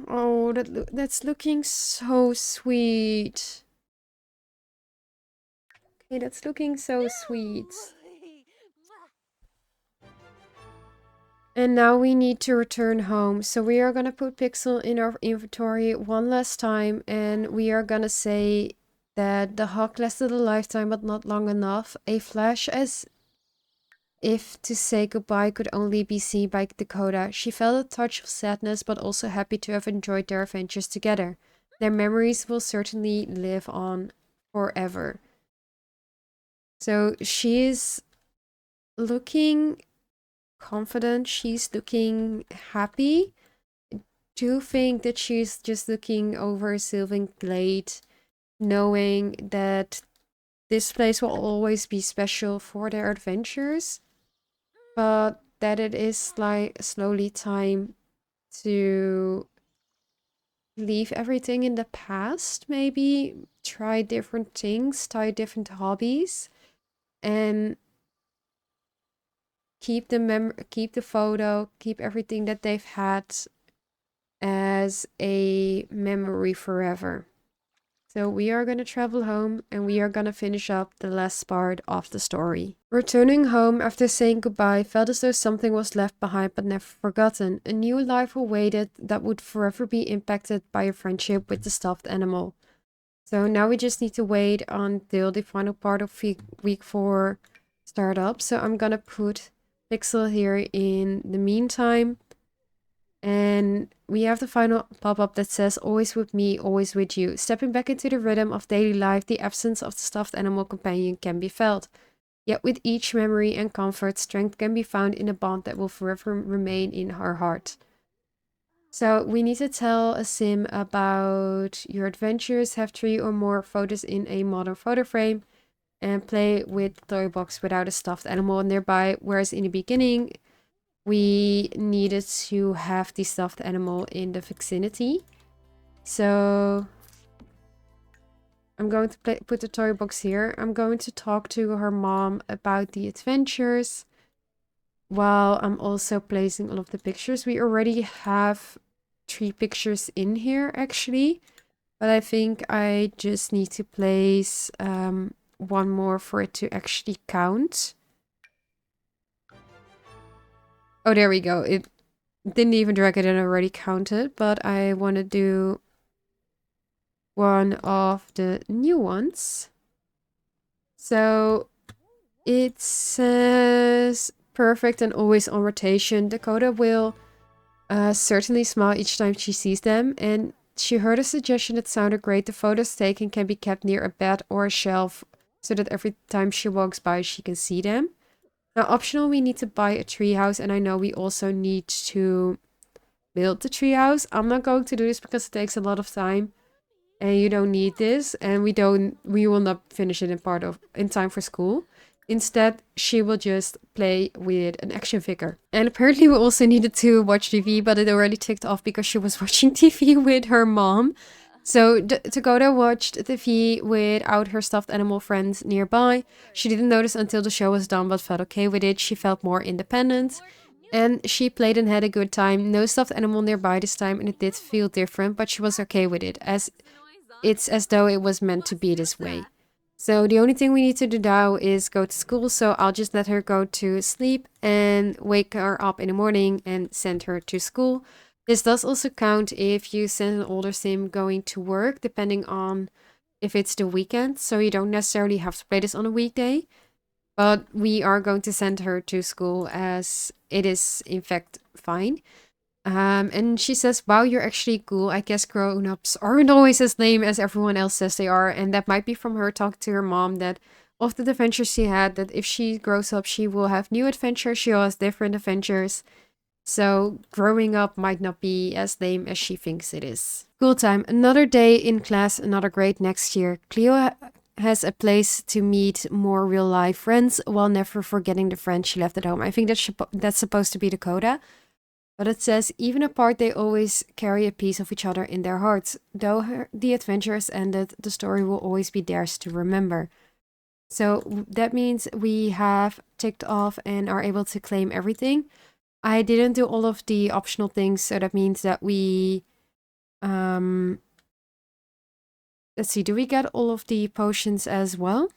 Oh, that's looking so sweet. Okay, that's looking so sweet. And now we need to return home. So we are gonna put Pixel in our inventory one last time, and we are gonna say that the hug lasted a lifetime but not long enough. A flash as if to say goodbye could only be seen by Dakota. She felt a touch of sadness but also happy to have enjoyed their adventures together. Their memories will certainly live on forever. So she is looking confident. She's looking happy. I do think that she's just looking over Sylvan Glade, knowing that this place will always be special for their adventures, but that it is like slowly time to leave everything in the past, maybe try different things, try different hobbies, and keep the photo, keep everything that they've had as a memory forever. So we are going to travel home and we are going to finish up the last part of the story. Returning home after saying goodbye felt as though something was left behind but never forgotten. A new life awaited that would forever be impacted by a friendship with the stuffed animal. So now we just need to wait until the final part of week 4 start up. So I'm going to put Pixel here in the meantime. And we have the final pop-up that says, always with me, always with you. Stepping back into the rhythm of daily life, the absence of the stuffed animal companion can be felt. Yet with each memory and comfort, strength can be found in a bond that will forever remain in our heart. So we need to tell a sim about your adventures, have 3 or more photos in a modern photo frame, and play with the toy box without a stuffed animal nearby. Whereas in the beginning, we needed to have the stuffed animal in the vicinity. So I'm going to put the toy box here. I'm going to talk to her mom about the adventures while I'm also placing all of the pictures. We already have 3 pictures in here actually, but I think I just need to place one more for it to actually count. Oh, there we go. It didn't even drag it and already counted, but I want to do one of the new ones. So it says perfect and always on rotation. Dakota will certainly smile each time she sees them, and she heard a suggestion that sounded great. The photos taken can be kept near a bed or a shelf so that every time she walks by she can see them. Now, optional, we need to buy a treehouse, and I know we also need to build the treehouse. I'm not going to do this because it takes a lot of time, and you don't need this, and we will not finish it in time for school. Instead, she will just play with an action figure. And apparently we also needed to watch TV, but it already ticked off because she was watching TV with her mom. So Dakota watched TV without her stuffed animal friends nearby. She didn't notice until the show was done, but felt okay with it. She felt more independent. And she played and had a good time. No stuffed animal nearby this time, and it did feel different, but she was okay with it, as it's as though it was meant to be this way. So the only thing we need to do now is go to school, so I'll just let her go to sleep and wake her up in the morning and send her to school. This does also count if you send an older sim going to work, depending on if it's the weekend. So you don't necessarily have to play this on a weekday. But we are going to send her to school as it is, in fact, fine. And she says, wow, you're actually cool. I guess grown-ups aren't always as lame as everyone else says they are. And that might be from her talking to her mom that of the adventures she had, that if she grows up, she will have new adventures. She has different adventures. So growing up might not be as lame as she thinks it is. School time. Another day in class, another grade next year. Cleo has a place to meet more real life friends while never forgetting the friends she left at home. I think that's supposed to be Dakota. But it says, even apart, they always carry a piece of each other in their hearts. Though the adventure has ended, the story will always be theirs to remember. So that means we have ticked off and are able to claim everything. I didn't do all of the optional things, so that means that we... let's see, do we get all of the potions as well?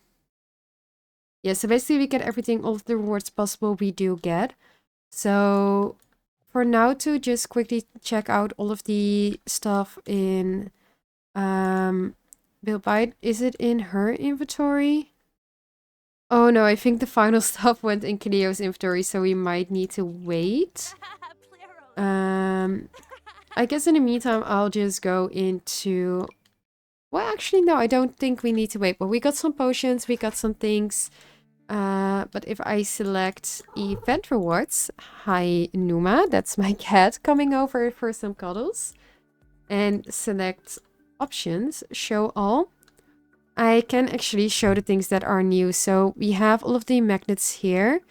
Yeah, so basically we get everything, all of the rewards possible we do get. So for now, to just quickly check out all of the stuff in Bill Bite. Is it in her inventory? Oh no, I think the final stuff went in Cleo's inventory, so we might need to wait. I guess in the meantime, I'll just go into... Well, actually, no, I don't think we need to wait. But we got some potions, we got some things. But if I select event rewards, hi Numa, that's my cat coming over for some cuddles. And select options, show all. I can actually show the things that are new. So we have all of the magnets here.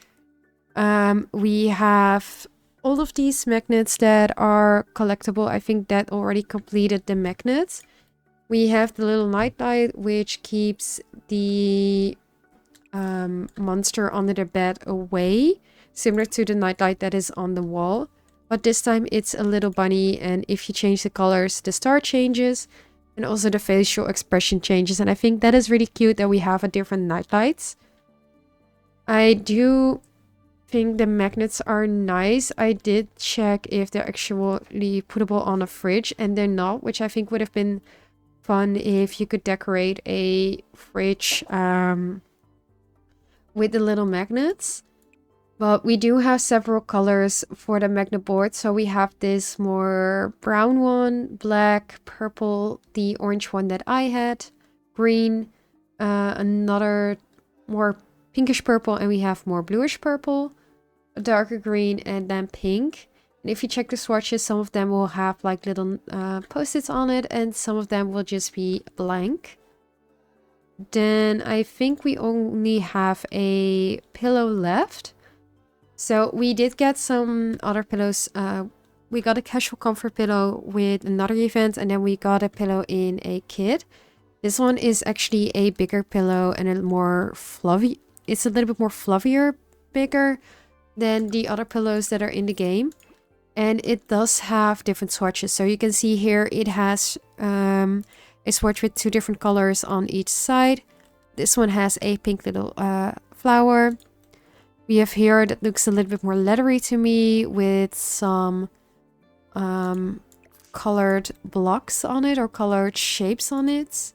We have all of these magnets that are collectible. I think that already completed the magnets. We have the little nightlight, which keeps the monster under the bed away, similar to the nightlight that is on the wall. But this time it's a little bunny, and if you change the colors, the star changes. And also the facial expression changes. And I think that is really cute that we have a different nightlights. I do think the magnets are nice. I did check if they're actually puttable on a fridge, and they're not, which I think would have been fun if you could decorate a fridge with the little magnets. But we do have several colors for the magnet board. So we have this more brown one, black, purple, the orange one that I had, green, another more pinkish purple, and we have more bluish purple, a darker green, and then pink. And if you check the swatches, some of them will have like little post-its on it, and some of them will just be blank. Then I think we only have a pillow left. So we did get some other pillows. We got a casual comfort pillow with another event, and then we got a pillow in a kit. This one is actually a bigger pillow and a more fluffy. It's a little bit more fluffier, bigger than the other pillows that are in the game. And it does have different swatches. So you can see here it has a swatch with 2 different colors on each side. This one has a pink little flower. We have here that looks a little bit more leathery to me with some colored blocks on it or colored shapes on it.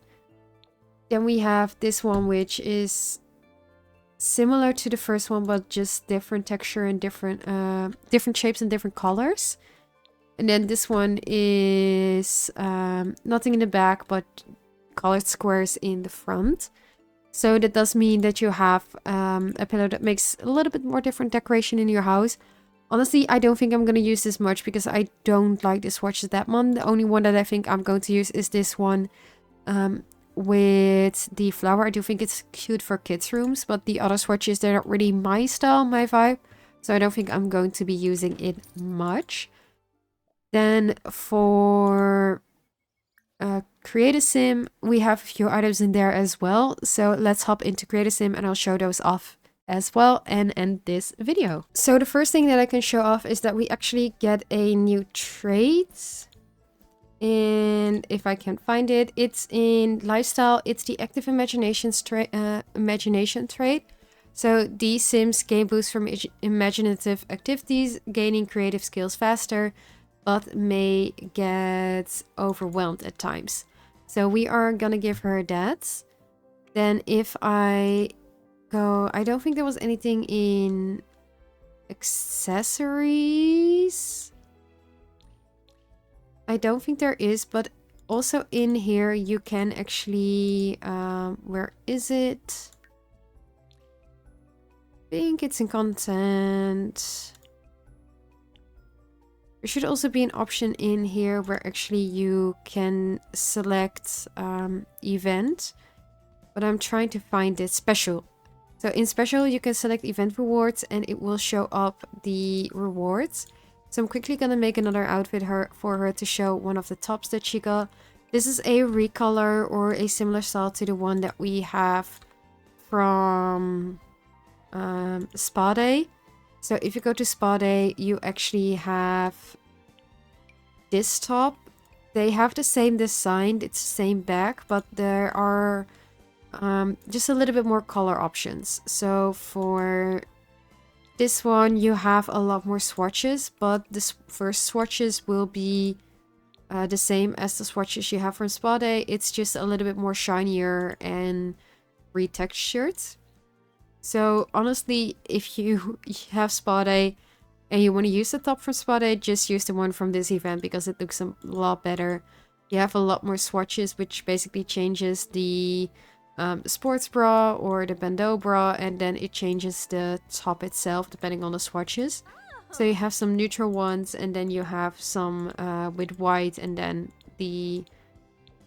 Then we have this one, which is similar to the first one, but just different texture and different shapes and different colors. And then this one is nothing in the back, but colored squares in the front. So that does mean that you have a pillow that makes a little bit more different decoration in your house. Honestly, I don't think I'm going to use this much because I don't like the swatches that much. The only one that I think I'm going to use is this one with the flower. I do think it's cute for kids' rooms, but the other swatches, they're not really my style, my vibe. So I don't think I'm going to be using it much. Then for Create a Sim, we have a few items in there as well. So let's hop into Create a Sim and I'll show those off as well and end this video. So the first thing that I can show off is that we actually get a new trait. And if I can find it, it's in Lifestyle. It's the Active Imagination trait. So these Sims gain boost from imaginative activities, gaining creative skills faster, but may get overwhelmed at times. So we are gonna give her that. Then if I go, I don't think there was anything in accessories. I don't think there is, but also in here you can actually, where is it? I think it's in content. There should also be an option in here where actually you can select event, but I'm trying to find it. Special. So in special you can select event rewards and it will show up the rewards. So I'm quickly gonna make another outfit for her to show one of the tops that she got. This is a recolor or a similar style to the one that we have from Spa Day. So if you go to Spa Day, you actually have this top. They have the same design, it's the same back, but there are just a little bit more color options. So for this one, you have a lot more swatches, but the first swatches will be the same as the swatches you have from Spa Day. It's just a little bit more shinier and retextured. So honestly, if you have Spa Day and you want to use the top from Spa Day, just use the one from this event because it looks a lot better. You have a lot more swatches, which basically changes the sports bra or the bandeau bra, and then it changes the top itself depending on the swatches. So you have some neutral ones, and then you have some with white, and then the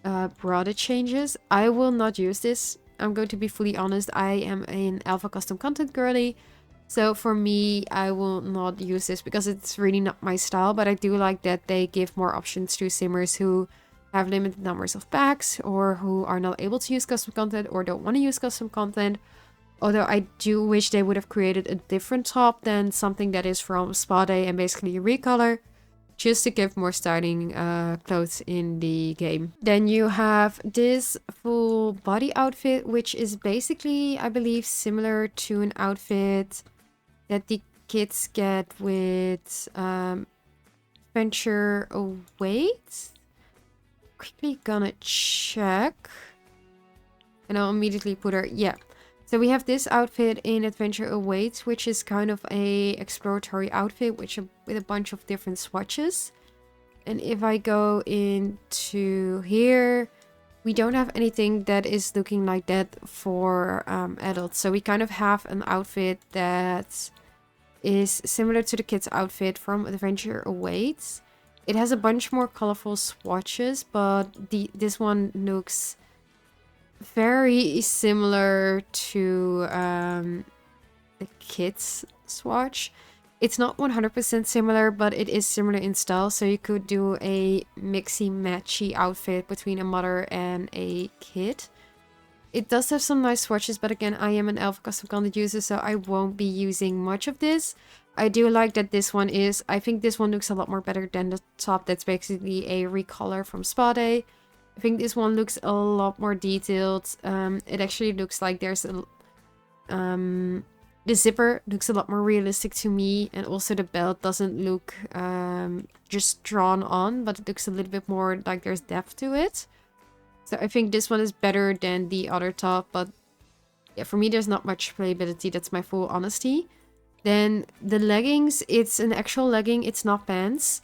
bra that changes. I will not use this. I'm going to be fully honest. I am an alpha custom content girly, so for me I will not use this because it's really not my style. But I do like that they give more options to simmers who have limited numbers of packs or who are not able to use custom content or don't want to use custom content. Although I do wish they would have created a different top than something that is from Spa Day and basically a recolor, just to give more styling clothes in the game. Then you have this full body outfit, which is basically, I believe, similar to an outfit that the kids get with Venture Await. Quickly gonna check. And I'll immediately put her, yeah. So we have this outfit in Adventure Awaits, which is kind of a exploratory outfit with a bunch of different swatches. And if I go into here, we don't have anything that is looking like that for adults. So we kind of have an outfit that is similar to the kids' outfit from Adventure Awaits. It has a bunch more colorful swatches, but this one looks very similar to the kids swatch. It's not 100% similar, but it is similar in style. So you could do a mixy matchy outfit between a mother and a kid. It does have some nice swatches, but again, I am an Elf custom content user, so I won't be using much of this. I do like that this one is, I think this one looks a lot more better than the top that's basically a recolor from Spa Day. I think this one looks a lot more detailed. It actually looks like there's a... the zipper looks a lot more realistic to me. And also the belt doesn't look just drawn on, but it looks a little bit more like there's depth to it. So I think this one is better than the other top. But yeah, for me, there's not much playability. That's my full honesty. Then the leggings, it's an actual legging. It's not pants.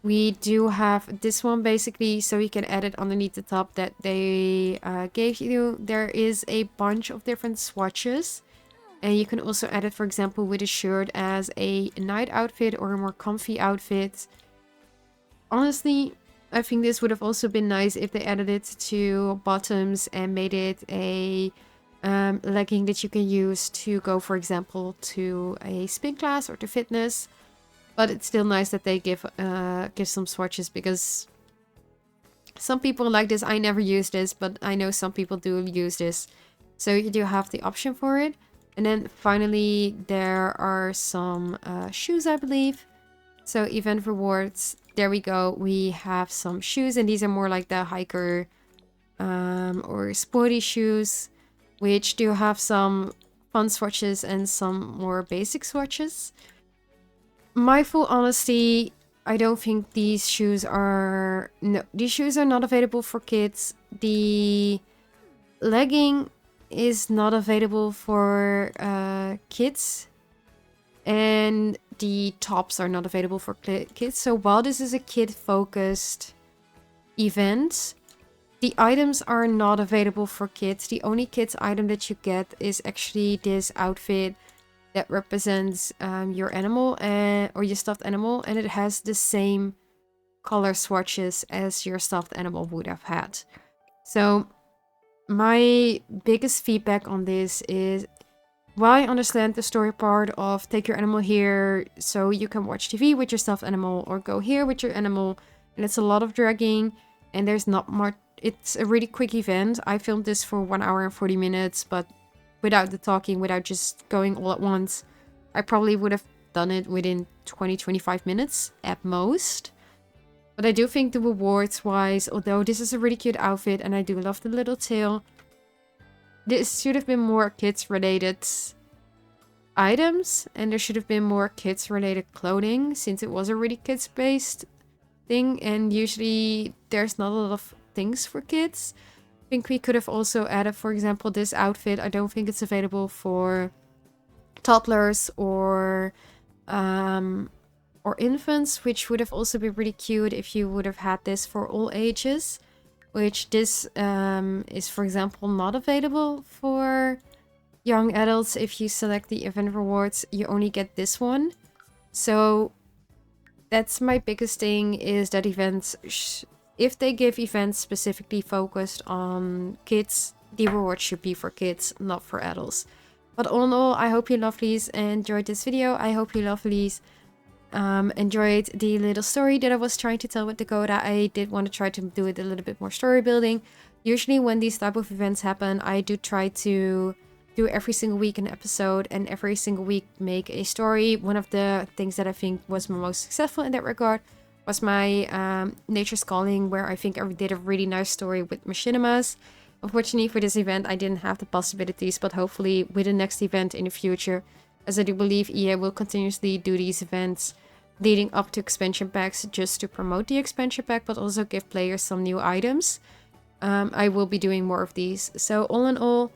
We do have this one basically, so you can add it underneath the top that they gave you. There is a bunch of different swatches. And you can also add it, for example, with a shirt as a night outfit or a more comfy outfit. Honestly, I think this would have also been nice if they added it to bottoms and made it a legging that you can use to go, for example, to a spin class or to fitness. But it's still nice that they give some swatches, because some people like this. I never use this, but I know some people do use this. So you do have the option for it. And then finally, there are some shoes, I believe. So event rewards, there we go. We have some shoes, and these are more like the hiker or sporty shoes, which do have some fun swatches and some more basic swatches. My full honesty, I don't think these shoes are... No, these shoes are not available for kids. The legging is not available for kids. And the tops are not available for kids. So while this is a kid-focused event, the items are not available for kids. The only kids item that you get is actually this outfit that represents your animal or your stuffed animal, and it has the same color swatches as your stuffed animal would have had. So my biggest feedback on this is, while I understand the story part of take your animal here so you can watch TV with your stuffed animal, or go here with your animal, and it's a lot of dragging and there's not much. It's a really quick event. I filmed this for 1 hour and 40 minutes, but without the talking, without just going all at once, I probably would have done it within 20-25 minutes at most. But I do think the rewards wise, although this is a really cute outfit and I do love the little tail, this should have been more kids related items, and there should have been more kids related clothing, since it was a really kids based thing, and usually there's not a lot of things for kids. I think we could have also added, for example, this outfit. I don't think it's available for toddlers or infants, which would have also been really cute if you would have had this for all ages, which this is, for example, not available for young adults. If you select the event rewards, you only get this one. So that's my biggest thing, is that events, if they give events specifically focused on kids, the rewards should be for kids, not for adults. But all in all, I hope you lovelies enjoyed this video. I hope you lovelies enjoyed the little story that I was trying to tell with Dakota. I did want to try to do it a little bit more story building. Usually when these type of events happen, I do try to do every single week an episode, and every single week make a story. One of the things that I think was most successful in that regard was my Nature's Calling, where I think I did a really nice story with machinimas. Unfortunately for this event, I didn't have the possibilities, but hopefully with the next event in the future, as I do believe EA will continuously do these events leading up to expansion packs, just to promote the expansion pack, but also give players some new items. I will be doing more of these. So all in all,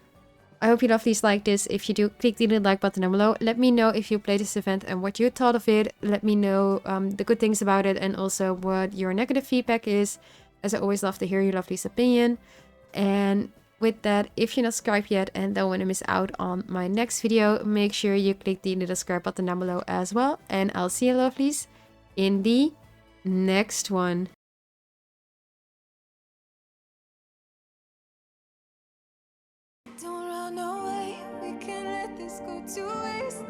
I hope you lovelies like this. If you do, click the like button down below. Let me know if you played this event and what you thought of it. Let me know the good things about it, and also what your negative feedback is, as I always love to hear your lovelies' opinion. And with that, if you're not subscribed yet and don't want to miss out on my next video, make sure you click the little subscribe button down below as well. And I'll see you lovelies in the next one. Don't run away, we can't let this go to waste.